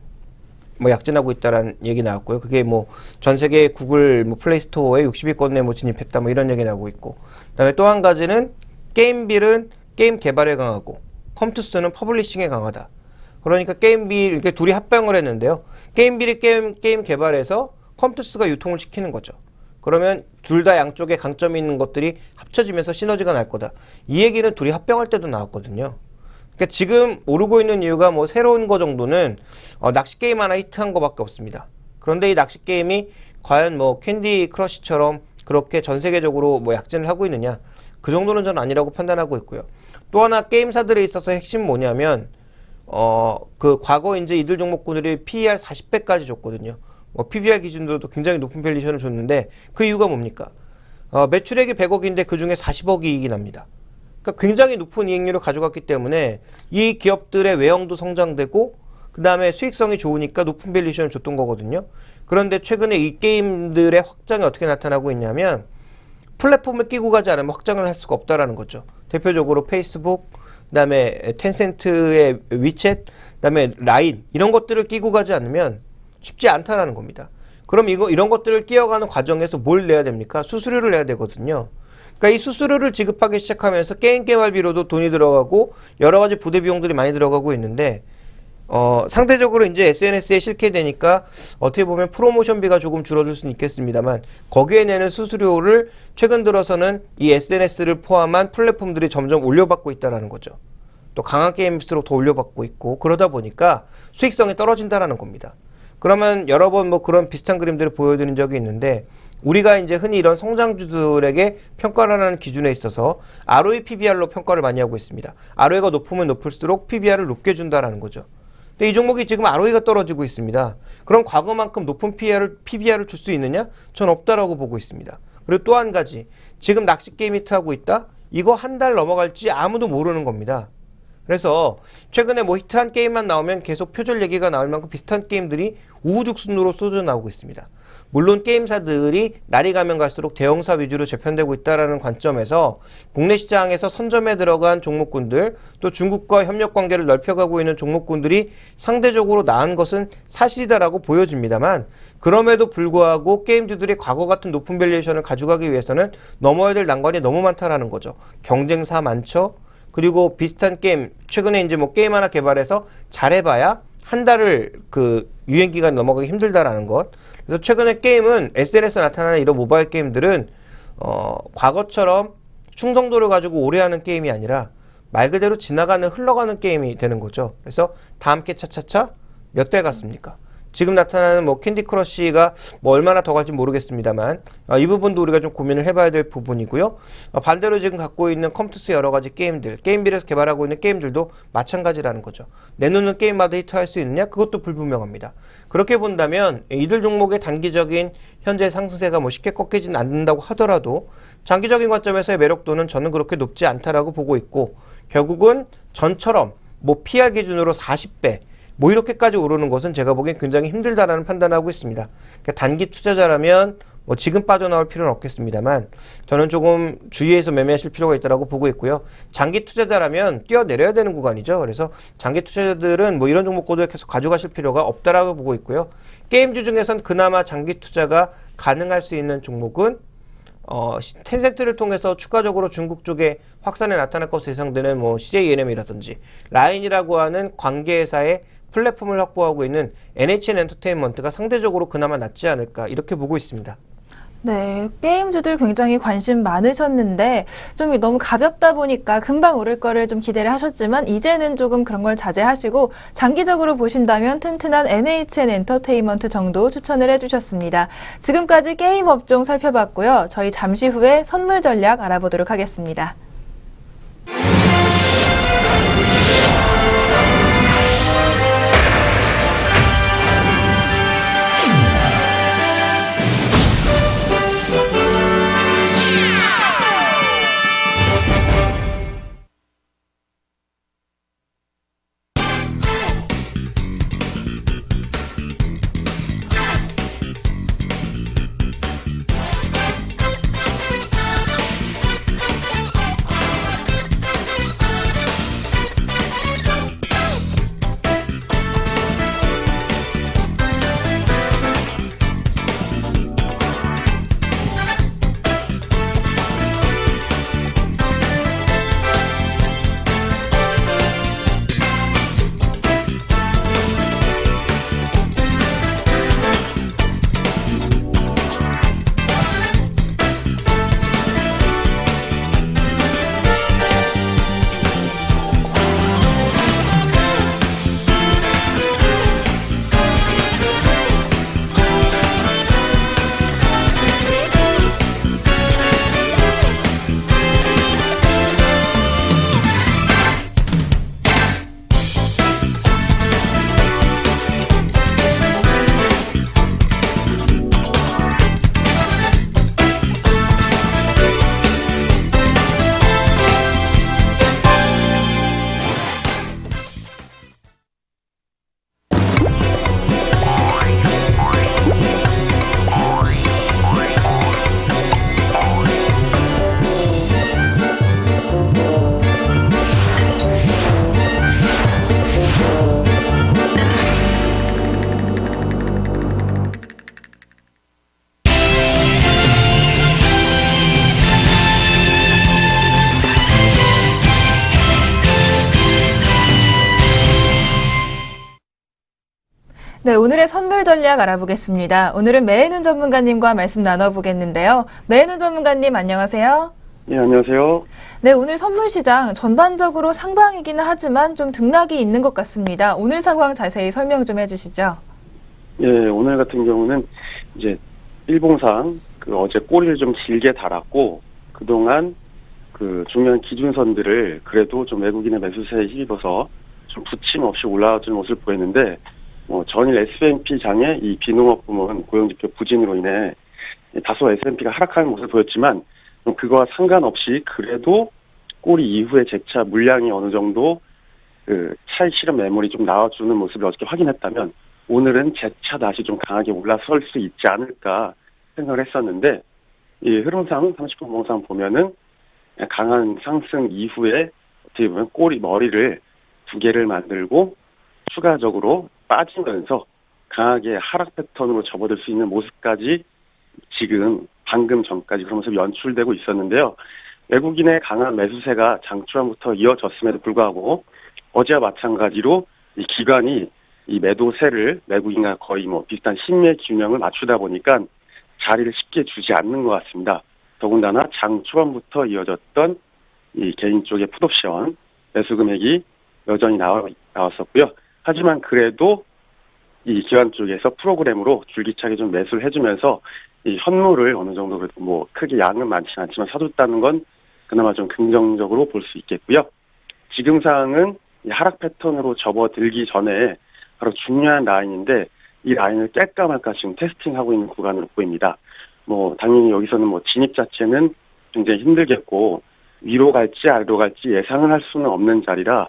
B: 뭐 약진하고 있다라는 얘기 나왔고요. 그게 뭐 전 세계 구글 뭐 플레이스토어에 60위권 내에 뭐 진입했다 뭐 이런 얘기 나오고 있고, 그다음에 또 한 가지는 게임빌은 게임 개발에 강하고 컴투스는 퍼블리싱에 강하다. 그러니까 게임빌 이렇게 둘이 합병을 했는데요. 게임빌이 게임 개발해서 컴투스가 유통을 시키는 거죠. 그러면 둘 다 양쪽에 강점이 있는 것들이 합쳐지면서 시너지가 날 거다. 이 얘기는 둘이 합병할 때도 나왔거든요. 그러니까 지금 오르고 있는 이유가 뭐 새로운 거 정도는 낚시 게임 하나 히트한 거밖에 없습니다. 그런데 이 낚시 게임이 과연 뭐 캔디 크러쉬처럼 그렇게 전 세계적으로 뭐 약진을 하고 있느냐? 그 정도는 저는 아니라고 판단하고 있고요. 또 하나 게임사들에 있어서 핵심 뭐냐면 그 과거 이제 이들 종목군들이 PER 40배까지 줬거든요. 뭐 PBR 기준으로도 굉장히 높은 밸류에이션을 줬는데 그 이유가 뭡니까? 매출액이 100억인데 그 중에 40억 이익이 납니다. 그러니까 굉장히 높은 이익률을 가져갔기 때문에 이 기업들의 외형도 성장되고 그 다음에 수익성이 좋으니까 높은 밸류에이션을 줬던 거거든요. 그런데 최근에 이 게임들의 확장이 어떻게 나타나고 있냐면 플랫폼을 끼고 가지 않으면 확장을 할 수가 없다라는 거죠. 대표적으로 페이스북, 그 다음에 텐센트의 위챗, 그 다음에 라인 이런 것들을 끼고 가지 않으면 쉽지 않다라는 겁니다. 그럼 이런 것들을 끼어가는 과정에서 뭘 내야 됩니까? 수수료를 내야 되거든요. 그러니까 이 수수료를 지급하기 시작하면서 게임 개발비로도 돈이 들어가고 여러 가지 부대 비용들이 많이 들어가고 있는데 상대적으로 이제 SNS에 실게 되니까 어떻게 보면 프로모션비가 조금 줄어들 수는 있겠습니다만 거기에 내는 수수료를 최근 들어서는 이 SNS를 포함한 플랫폼들이 점점 올려받고 있다는 거죠. 또 강한 게임일수록 더 올려받고 있고 그러다 보니까 수익성이 떨어진다는 겁니다. 그러면 여러 번 뭐 그런 비슷한 그림들을 보여드린 적이 있는데 우리가 이제 흔히 이런 성장주들에게 평가를 하는 기준에 있어서 ROE, PBR로 평가를 많이 하고 있습니다. ROE가 높으면 높을수록 PBR을 높게 준다라는 거죠. 근데 이 종목이 지금 ROE가 떨어지고 있습니다. 그럼 과거만큼 높은 PBR을 줄 수 있느냐? 전 없다라고 보고 있습니다. 그리고 또 한 가지, 지금 낚시 게임 히트하고 있다? 이거 한 달 넘어갈지 아무도 모르는 겁니다. 그래서 최근에 뭐 히트한 게임만 나오면 계속 표절 얘기가 나올 만큼 비슷한 게임들이 우후죽순으로 쏟아 나오고 있습니다. 물론 게임사들이 날이 가면 갈수록 대형사 위주로 재편되고 있다는 관점에서 국내 시장에서 선점에 들어간 종목군들 또 중국과 협력 관계를 넓혀가고 있는 종목군들이 상대적으로 나은 것은 사실이다라고 보여집니다만 그럼에도 불구하고 게임주들이 과거 같은 높은 밸류에이션을 가져가기 위해서는 넘어야 될 난관이 너무 많다라는 거죠. 경쟁사 많죠. 그리고 비슷한 게임 최근에 이제 뭐 게임 하나 개발해서 잘해봐야 한 달을 그 유행 기간 넘어가기 힘들다라는 것. 그래서 최근에 게임은 SNS에 나타나는 이런 모바일 게임들은 과거처럼 충성도를 가지고 오래 하는 게임이 아니라 말 그대로 지나가는 흘러가는 게임이 되는 거죠. 그래서 다 함께 차차차 몇 대 갔습니까? 지금 나타나는 뭐 캔디 크러쉬가 뭐 얼마나 더 갈지 모르겠습니다만 이 부분도 우리가 좀 고민을 해봐야 될 부분이고요. 반대로 지금 갖고 있는 컴투스 여러 가지 게임들, 게임빌에서 개발하고 있는 게임들도 마찬가지라는 거죠. 내놓는 게임마다 히트할 수 있느냐? 그것도 불분명합니다. 그렇게 본다면 이들 종목의 단기적인 현재 상승세가 뭐 쉽게 꺾이진 않는다고 하더라도 장기적인 관점에서의 매력도는 저는 그렇게 높지 않다라고 보고 있고 결국은 전처럼 뭐 PR 기준으로 40배 뭐 이렇게까지 오르는 것은 제가 보기엔 굉장히 힘들다라는 판단을 하고 있습니다. 그러니까 단기 투자자라면 뭐 지금 빠져나올 필요는 없겠습니다만 저는 조금 주의해서 매매하실 필요가 있다고 보고 있고요. 장기 투자자라면 뛰어내려야 되는 구간이죠. 그래서 장기 투자자들은 뭐 이런 종목들을 계속 가져가실 필요가 없다라고 보고 있고요. 게임주 중에선 그나마 장기 투자가 가능할 수 있는 종목은 텐센트를 통해서 추가적으로 중국 쪽에 확산에 나타날 것으로 예상되는 뭐 CJENM이라든지 라인이라고 하는 관계회사의 플랫폼을 확보하고 있는 NHN 엔터테인먼트가 상대적으로 그나마 낫지 않을까 이렇게 보고 있습니다.
A: 네, 게임주들 굉장히 관심 많으셨는데 좀 너무 가볍다 보니까 금방 오를 거를 좀 기대를 하셨지만 이제는 조금 그런 걸 자제하시고 장기적으로 보신다면 튼튼한 NHN 엔터테인먼트 정도 추천을 해주셨습니다. 지금까지 게임 업종 살펴봤고요. 저희 잠시 후에 선물 전략 알아보도록 하겠습니다. 네, 오늘의 선물 전략 알아보겠습니다. 오늘은 매해눈 전문가님과 말씀 나눠보겠는데요. 매해눈 전문가님 안녕하세요.
C: 예, 안녕하세요.
A: 네, 오늘 선물 시장 전반적으로 상방이기는 하지만 좀 등락이 있는 것 같습니다. 오늘 상황 자세히 설명 좀 해주시죠.
C: 예, 오늘 같은 경우는 이제 일봉상 어제 꼬리를 좀 길게 달았고 그동안 중요한 기준선들을 그래도 좀 외국인의 매수세에 힘입어서 좀 부침 없이 올라와주는 모습을 보였는데 전일 S&P 장의 이 비농업 부문 고용지표 부진으로 인해 다소 S&P가 하락하는 모습을 보였지만 그거와 상관없이 그래도 꼬리 이후에 재차 물량이 어느 정도 그 차익 실현 매물이 좀 나와주는 모습을 어저께 확인했다면 오늘은 재차 다시 좀 강하게 올라설 수 있지 않을까 생각을 했었는데 이 흐름상 30분 봉상 보면은 강한 상승 이후에 어떻게 보면 꼬리 머리를 두 개를 만들고 추가적으로 빠지면서 강하게 하락 패턴으로 접어들 수 있는 모습까지 지금 방금 전까지 그런 모습이 연출되고 있었는데요. 외국인의 강한 매수세가 장 초반부터 이어졌음에도 불구하고 어제와 마찬가지로 이 기관이 이 매도세를 외국인과 거의 뭐 비슷한 심리의 균형을 맞추다 보니까 자리를 쉽게 주지 않는 것 같습니다. 더군다나 장 초반부터 이어졌던 이 개인 쪽의 풋옵션 매수 금액이 여전히 나왔었고요. 하지만 그래도 이 기관 쪽에서 프로그램으로 줄기차게 좀 매수를 해주면서 이 현물을 어느 정도 그래도 뭐 크게 양은 많지는 않지만 사줬다는 건 그나마 좀 긍정적으로 볼 수 있겠고요. 지금 상황은 이 하락 패턴으로 접어들기 전에 바로 중요한 라인인데 이 라인을 깰까 말까 지금 테스팅하고 있는 구간으로 보입니다. 뭐 당연히 여기서는 뭐 진입 자체는 굉장히 힘들겠고 위로 갈지 아래로 갈지 예상을 할 수는 없는 자리라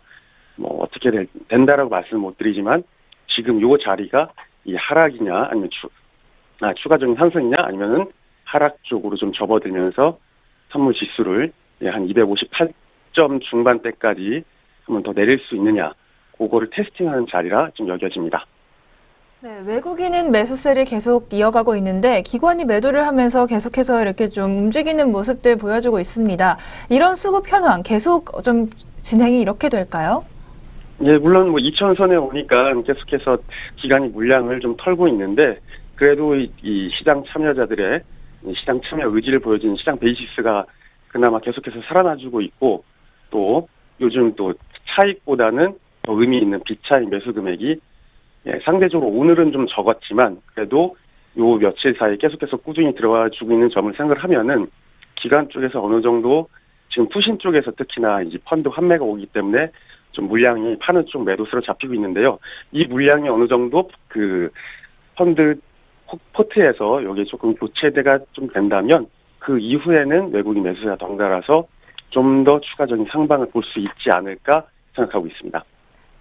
C: 뭐 어떻게 된다라고 말씀을 못 드리지만 지금 요 자리가 이 하락이냐 아니면 추가적인 상승이냐 아니면은 하락 쪽으로 좀 접어들면서 선물 지수를 한 258점 중반대까지 한번 더 내릴 수 있느냐 그거를 테스팅하는 자리라 좀 여겨집니다.
A: 네, 외국인은 매수세를 계속 이어가고 있는데 기관이 매도를 하면서 계속해서 이렇게 좀 움직이는 모습들 보여주고 있습니다. 이런 수급 현황 계속 좀 진행이 이렇게 될까요?
C: 예, 물론 뭐 2,000선에 오니까 계속해서 기관이 물량을 좀 털고 있는데 그래도 이 시장 참여자들의 시장 참여 의지를 보여주는 시장 베이시스가 그나마 계속해서 살아나주고 있고 또 요즘 또 차익보다는 더 의미 있는 비차익 매수 금액이 상대적으로 오늘은 좀 적었지만 그래도 요 며칠 사이에 계속해서 꾸준히 들어와 주고 있는 점을 생각을 하면은 기관 쪽에서 어느 정도 지금 투신 쪽에서 특히나 이제 펀드 환매가 오기 때문에 좀 물량이 파는 쪽 매도세로 잡히고 있는데요. 이 물량이 어느 정도 그 펀드 포트에서 여기 조금 교체가 좀 된다면 그 이후에는 외국인 매수세가 덩달아서 좀 더 추가적인 상방을 볼 수 있지 않을까 생각하고 있습니다.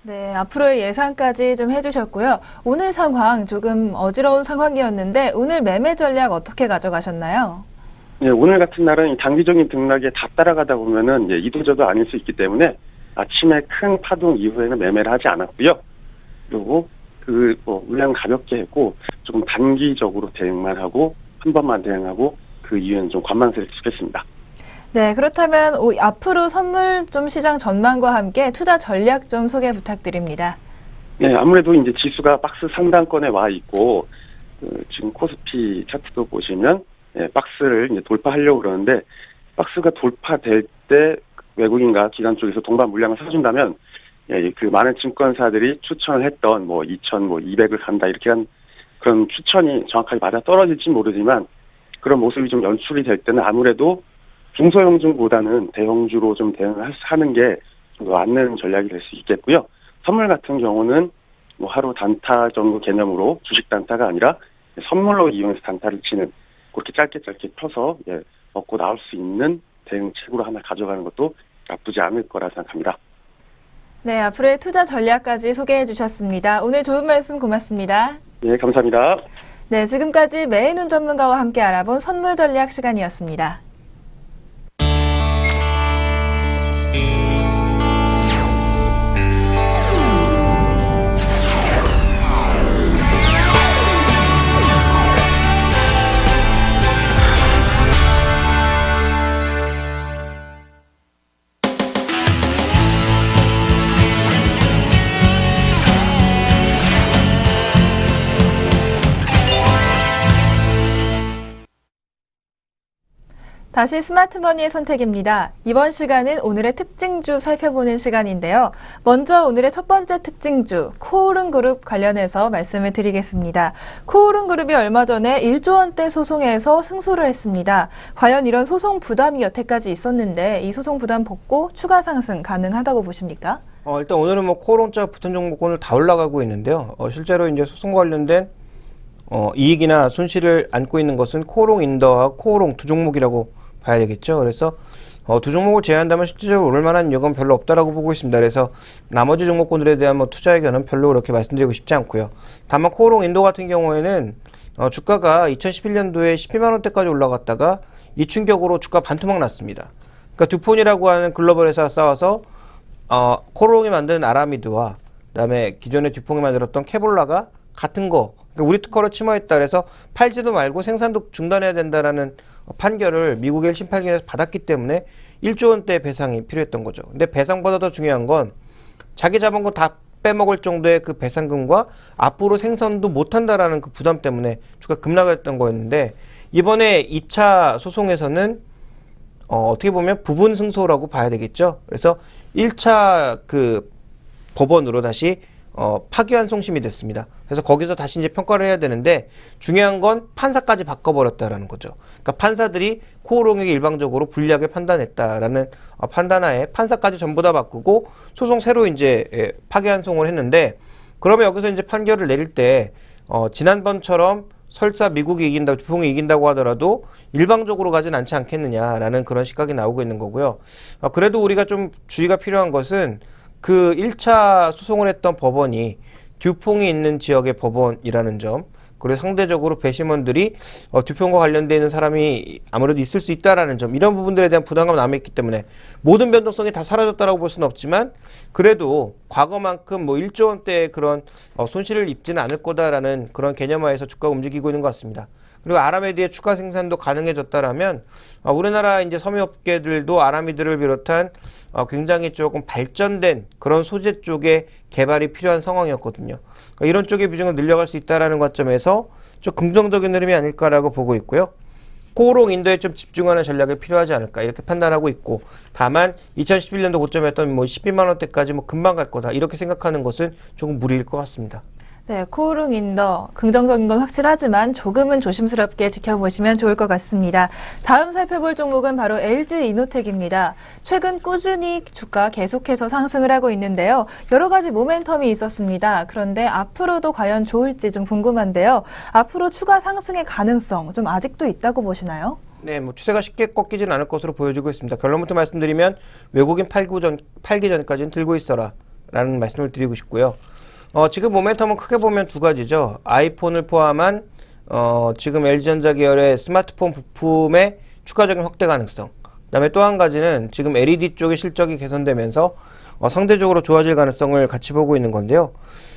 A: 네, 앞으로의 예상까지 좀 해주셨고요. 오늘 상황 조금 어지러운 상황이었는데 오늘 매매 전략 어떻게 가져가셨나요?
C: 네, 오늘 같은 날은 이 단기적인 등락에 다 따라가다 보면은 이도저도 아닐 수 있기 때문에 아침에 큰 파동 이후에는 매매를 하지 않았고요. 그리고 물량 가볍게 했고 조금 단기적으로 대응만 하고 한 번만 대응하고 그 이후에는 좀 관망세를 계속했습니다.
A: 네, 그렇다면 앞으로 선물 좀 시장 전망과 함께 투자 전략 좀 소개 부탁드립니다.
C: 네, 아무래도 이제 지수가 박스 상단권에 와 있고 지금 코스피 차트도 보시면 박스를 이제 돌파하려고 그러는데 박스가 돌파될 때 외국인과 기관 쪽에서 동반 물량을 사준다면 그 많은 증권사들이 추천을 했던 2,200을 간다 이렇게 한 그런 추천이 정확하게 맞아 떨어질지 모르지만 그런 모습이 좀 연출이 될 때는 아무래도 중소형주보다는 대형주로 좀 대응을 하는 게 좀 더 맞는 전략이 될 수 있겠고요. 선물 같은 경우는 하루 단타 정도 개념으로 주식 단타가 아니라 선물로 이용해서 단타를 치는 그렇게 짧게 펴서 먹고 나올 수 있는 대응책으로 하나 가져가는 것도 나쁘지 않을 거라 생각합니다.
A: 네, 앞으로의 투자 전략까지 소개해 주셨습니다. 오늘 좋은 말씀 고맙습니다.
C: 네, 감사합니다.
A: 네, 지금까지 매의눈 전문가와 함께 알아본 선물 전략 시간이었습니다. 다시 스마트머니의 선택입니다. 이번 시간은 오늘의 특징주 살펴보는 시간인데요. 먼저 오늘의 첫 번째 특징주, 코오른그룹 관련해서 말씀을 드리겠습니다. 코오른그룹이 얼마 전에 1조 원대 소송에서 승소를 했습니다. 과연 이런 소송 부담이 여태까지 있었는데 이 소송 부담 벗고 추가 상승 가능하다고 보십니까?
B: 일단 오늘은 코오롱자 붙은 종목군을 다 올라가고 있는데요. 실제로 이제 소송 관련된 이익이나 손실을 안고 있는 것은 코오롱 인더와 코오롱 두 종목이라고 봐야 되겠죠. 그래서 두 종목을 제외한다면 실질적으로 오를 만한 여건 별로 없다라고 보고 있습니다. 그래서 나머지 종목군들에 대한 뭐 투자 의견은 별로 그렇게 말씀드리고 싶지 않고요. 다만 코오롱 인도 같은 경우에는 주가가 2011년도에 12만 원대까지 올라갔다가 이 충격으로 주가 반토막 났습니다. 그러니까 듀폰이라고 하는 글로벌 회사가 싸워서 코오롱이 만든 아라미드와 그다음에 기존의 듀폰이 만들었던 케볼라가 같은 거, 그러니까 우리 특허를 침해했다 그래서 팔지도 말고 생산도 중단해야 된다라는 판결을 미국의 1심 판결에서 받았기 때문에 1조 원대 배상이 필요했던 거죠. 근데 배상보다 더 중요한 건 자기 잡은 거 다 빼먹을 정도의 그 배상금과 앞으로 생산도 못한다라는 그 부담 때문에 주가 급락했던 거였는데, 이번에 2차 소송에서는 어떻게 보면 부분 승소라고 봐야 되겠죠. 그래서 1차 그 법원으로 다시 파기환송심이 됐습니다. 그래서 거기서 다시 이제 평가를 해야 되는데, 중요한 건 판사까지 바꿔버렸다라는 거죠. 그러니까 판사들이 코오롱에게 일방적으로 불리하게 판단했다라는 판단하에 판사까지 전부 다 바꾸고 소송 새로 이제 파기환송을 했는데, 그러면 여기서 이제 판결을 내릴 때 지난번처럼 설사 미국이 이긴다고, 듀폰이 이긴다고 하더라도 일방적으로 가진 않지 않겠느냐라는 그런 시각이 나오고 있는 거고요. 그래도 우리가 좀 주의가 필요한 것은 그 1차 소송을 했던 법원이 듀퐁이 있는 지역의 법원이라는 점, 그리고 상대적으로 배심원들이 듀퐁과 관련되어 있는 사람이 아무래도 있을 수 있다라는 점, 이런 부분들에 대한 부담감이 남아있기 때문에 모든 변동성이 다 사라졌다라고 볼 수는 없지만, 그래도 과거만큼 뭐 1조 원대의 그런 손실을 입지는 않을 거다라는 그런 개념하에서 주가가 움직이고 있는 것 같습니다. 그리고 아라미드의 추가 생산도 가능해졌다라면 우리나라 이제 섬유업계들도 아라미드를 비롯한 굉장히 조금 발전된 그런 소재 쪽의 개발이 필요한 상황이었거든요. 그러니까 이런 쪽의 비중을 늘려갈 수 있다라는 관점에서 좀 긍정적인 흐름이 아닐까라고 보고 있고요. 코오롱 인도에 좀 집중하는 전략이 필요하지 않을까 이렇게 판단하고 있고, 다만 2011년도 고점이었던 뭐 12만 원대까지 뭐 금방 갈 거다 이렇게 생각하는 것은 조금 무리일 것 같습니다.
A: 네, 코오롱 인더 긍정적인 건 확실하지만 조금은 조심스럽게 지켜보시면 좋을 것 같습니다. 다음 살펴볼 종목은 바로 LG 이노텍입니다. 최근 꾸준히 주가 계속해서 상승을 하고 있는데요. 여러 가지 모멘텀이 있었습니다. 그런데 앞으로도 과연 좋을지 좀 궁금한데요. 앞으로 추가 상승의 가능성 좀 아직도 있다고 보시나요?
B: 네, 뭐 추세가 쉽게 꺾이진 않을 것으로 보여지고 있습니다. 결론부터 말씀드리면 외국인 팔기 전까지는 들고 있어라 라는 말씀을 드리고 싶고요. 지금 모멘텀은 크게 보면 두 가지죠. 아이폰을 포함한 지금 LG전자 계열의 스마트폰 부품의 추가적인 확대 가능성, 그다음에 또 한 가지는 지금 LED 쪽의 실적이 개선되면서 상대적으로 좋아질 가능성을 같이 보고 있는 건데요.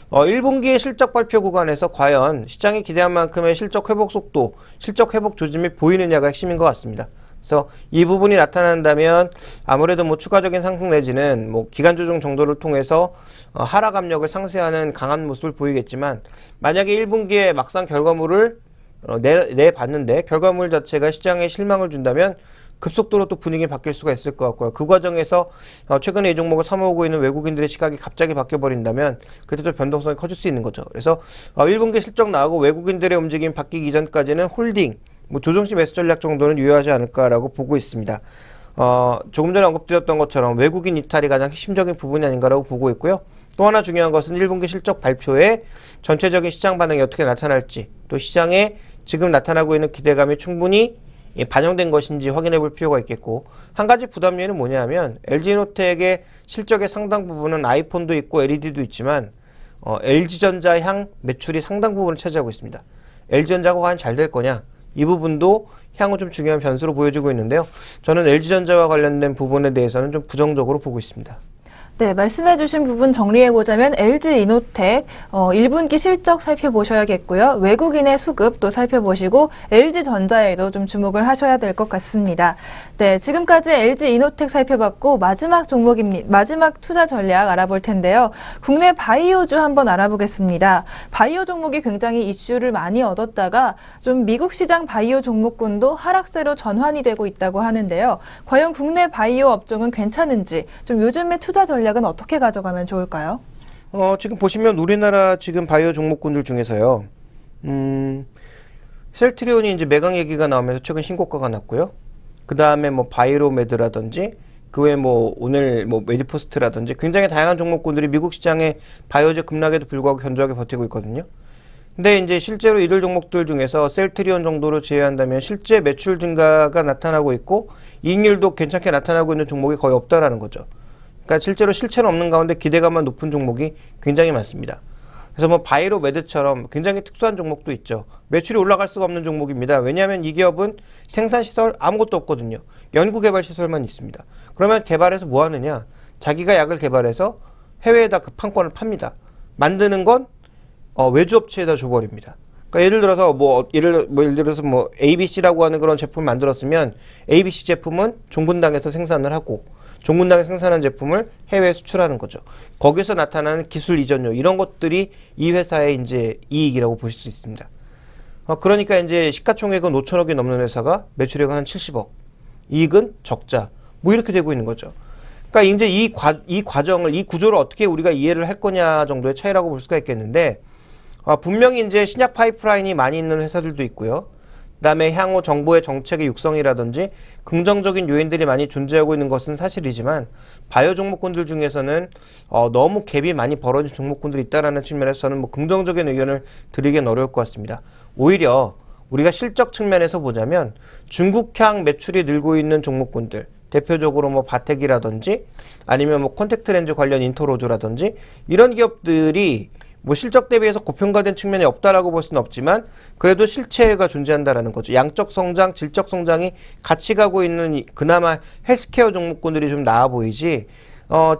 B: 1분기의 실적 발표 구간에서 과연 시장이 기대한 만큼의 실적 회복 속도, 실적 회복 조짐이 보이느냐가 핵심인 것 같습니다. 그래서 이 부분이 나타난다면 아무래도 뭐 추가적인 상승 내지는 뭐 기간 조정 정도를 통해서 하락 압력을 상쇄하는 강한 모습을 보이겠지만, 만약에 1분기에 막상 결과물을 내봤는데 결과물 자체가 시장에 실망을 준다면 급속도로 또 분위기 바뀔 수가 있을 것 같고요. 그 과정에서 최근에 이 종목을 사모으고 있는 외국인들의 시각이 갑자기 바뀌어버린다면 그때 또 변동성이 커질 수 있는 거죠. 그래서 1분기 실적 나오고 외국인들의 움직임 바뀌기 이전까지는 홀딩, 뭐 조정시 매수 전략 정도는 유효하지 않을까라고 보고 있습니다. 조금 전에 언급드렸던 것처럼 외국인 이탈이 가장 핵심적인 부분이 아닌가라고 보고 있고요. 또 하나 중요한 것은 1분기 실적 발표에 전체적인 시장 반응이 어떻게 나타날지, 또 시장에 지금 나타나고 있는 기대감이 충분히 반영된 것인지 확인해 볼 필요가 있겠고, 한 가지 부담 요인은 뭐냐면 LG노텍의 실적의 상당 부분은 아이폰도 있고 LED도 있지만 LG전자 향 매출이 상당 부분을 차지하고 있습니다. LG전자가 과연 잘 될 거냐, 이 부분도 향후 좀 중요한 변수로 보여지고 있는데요. 저는 LG전자와 관련된 부분에 대해서는 좀 부정적으로 보고 있습니다.
A: 네, 말씀해주신 부분 정리해보자면 LG 이노텍 1분기 실적 살펴보셔야겠고요. 외국인의 수급 또 살펴보시고 LG전자에도 좀 주목을 하셔야 될 것 같습니다. 네, 지금까지 LG 이노텍 살펴봤고 마지막 종목입니다. 마지막 투자 전략 알아볼 텐데요. 국내 바이오주 한번 알아보겠습니다. 바이오 종목이 굉장히 이슈를 많이 얻었다가 좀 미국 시장 바이오 종목군도 하락세로 전환이 되고 있다고 하는데요. 과연 국내 바이오 업종은 괜찮은지, 좀 요즘의 투자 전략은 어떻게 가져가면 좋을까요?
B: 지금 보시면 우리나라 지금 바이오 종목군들 중에서요. 셀트리온이 이제 매각 얘기가 나오면서 최근 신고가가 났고요. 그 다음에 뭐 바이로메드라든지 그 외에 뭐 오늘 뭐 메디포스트라든지 굉장히 다양한 종목군들이 미국 시장의 바이오제 급락에도 불구하고 견조하게 버티고 있거든요. 근데 이제 실제로 이들 종목들 중에서 셀트리온 정도로 제외한다면 실제 매출 증가가 나타나고 있고 이익률도 괜찮게 나타나고 있는 종목이 거의 없다라는 거죠. 그러니까 실제로 실체는 없는 가운데 기대감만 높은 종목이 굉장히 많습니다. 그래서 뭐 바이로 메드처럼 굉장히 특수한 종목도 있죠. 매출이 올라갈 수가 없는 종목입니다. 왜냐하면 이 기업은 생산시설 아무것도 없거든요. 연구개발시설만 있습니다. 그러면 개발해서 뭐 하느냐? 자기가 약을 개발해서 해외에다 그 판권을 팝니다. 만드는 건 외주업체에다 줘버립니다. 그러니까 예를 들어서 ABC라고 하는 그런 제품을 만들었으면 ABC 제품은 종군당에서 생산을 하고 종군당에 생산한 제품을 해외에 수출하는 거죠. 거기서 나타나는 기술 이전료 이런 것들이 이 회사의 이제 이익이라고 보실 수 있습니다. 그러니까 이제 시가총액은 5천억이 넘는 회사가 매출액은 한 70억, 이익은 적자, 뭐 이렇게 되고 있는 거죠. 그러니까 이제 이 과정을, 이 구조를 어떻게 우리가 이해를 할 거냐 정도의 차이라고 볼 수가 있겠는데, 분명히 이제 신약 파이프라인이 많이 있는 회사들도 있고요. 그다음에 향후 정부의 정책의 육성이라든지 긍정적인 요인들이 많이 존재하고 있는 것은 사실이지만 바이오 종목군들 중에서는 너무 갭이 많이 벌어진 종목군들이 있다라는 측면에서 저는 뭐 긍정적인 의견을 드리기는 어려울 것 같습니다. 오히려 우리가 실적 측면에서 보자면 중국향 매출이 늘고 있는 종목군들, 대표적으로 뭐 바텍이라든지 아니면 뭐 콘택트 렌즈 관련 인터로즈라든지 이런 기업들이 뭐 실적 대비해서 고평가된 측면이 없다라고 볼 수는 없지만 그래도 실체가 존재한다라는 거죠. 양적 성장, 질적 성장이 같이 가고 있는 그나마 헬스케어 종목군들이 좀 나아 보이지.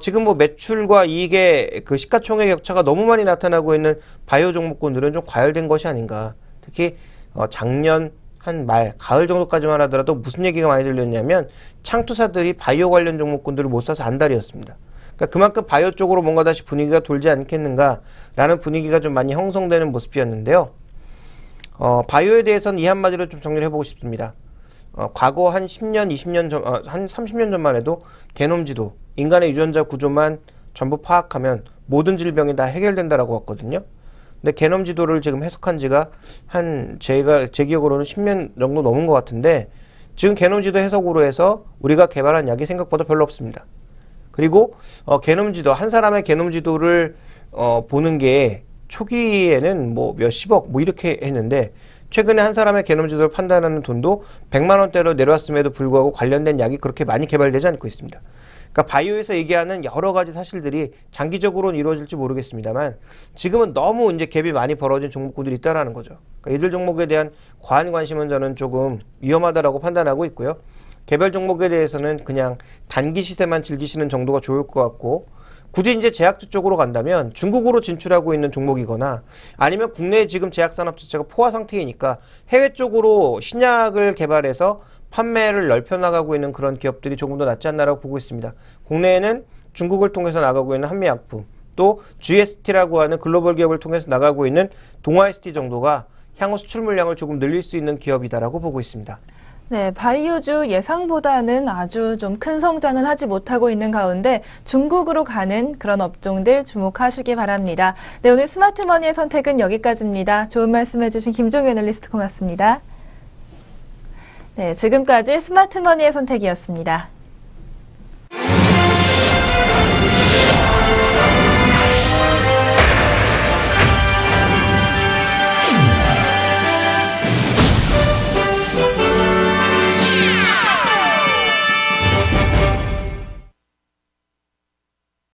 B: 지금 뭐 매출과 이익의 그 시가총액 격차가 너무 많이 나타나고 있는 바이오 종목군들은 좀 과열된 것이 아닌가. 특히 작년 한 말, 가을 정도까지만 하더라도 무슨 얘기가 많이 들렸냐면 창투사들이 바이오 관련 종목군들을 못 사서 안달이었습니다. 그러니까 그만큼 바이오 쪽으로 뭔가 다시 분위기가 돌지 않겠는가라는 분위기가 좀 많이 형성되는 모습이었는데요. 바이오에 대해서는 이 한마디로 좀 정리를 해보고 싶습니다. 과거 한 10년, 20년 전, 한 30년 전만 해도 게놈 지도, 인간의 유전자 구조만 전부 파악하면 모든 질병이 다 해결된다라고 봤거든요. 근데 게놈 지도를 지금 해석한 지가 제 기억으로는 10년 정도 넘은 것 같은데 지금 게놈 지도 해석으로 해서 우리가 개발한 약이 생각보다 별로 없습니다. 그리고 게놈 지도, 한 사람의 게놈 지도를 보는 게 초기에는 뭐 몇십억 뭐 이렇게 했는데 최근에 한 사람의 게놈 지도를 판단하는 돈도 100만 원대로 내려왔음에도 불구하고 관련된 약이 그렇게 많이 개발되지 않고 있습니다. 그러니까 바이오에서 얘기하는 여러 가지 사실들이 장기적으로는 이루어질지 모르겠습니다만 지금은 너무 이제 갭이 많이 벌어진 종목군들이 있다라는 거죠. 그러니까 이들 종목에 대한 과한 관심은 저는 조금 위험하다라고 판단하고 있고요. 개별 종목에 대해서는 그냥 단기 시세만 즐기시는 정도가 좋을 것 같고 굳이 이제 제약주 쪽으로 간다면 중국으로 진출하고 있는 종목이거나 아니면 국내에 지금 제약산업 자체가 포화 상태이니까 해외 쪽으로 신약을 개발해서 판매를 넓혀나가고 있는 그런 기업들이 조금 더 낫지 않나라고 보고 있습니다. 국내에는 중국을 통해서 나가고 있는 한미약품 또 GST라고 하는 글로벌 기업을 통해서 나가고 있는 동아ST 정도가 향후 수출 물량을 조금 늘릴 수 있는 기업이다라고 보고 있습니다.
A: 네, 바이오주 예상보다는 아주 좀 큰 성장은 하지 못하고 있는 가운데 중국으로 가는 그런 업종들 주목하시기 바랍니다. 네, 오늘 스마트머니의 선택은 여기까지입니다. 좋은 말씀 해주신 김종현 애널리스트 고맙습니다. 네, 지금까지 스마트머니의 선택이었습니다.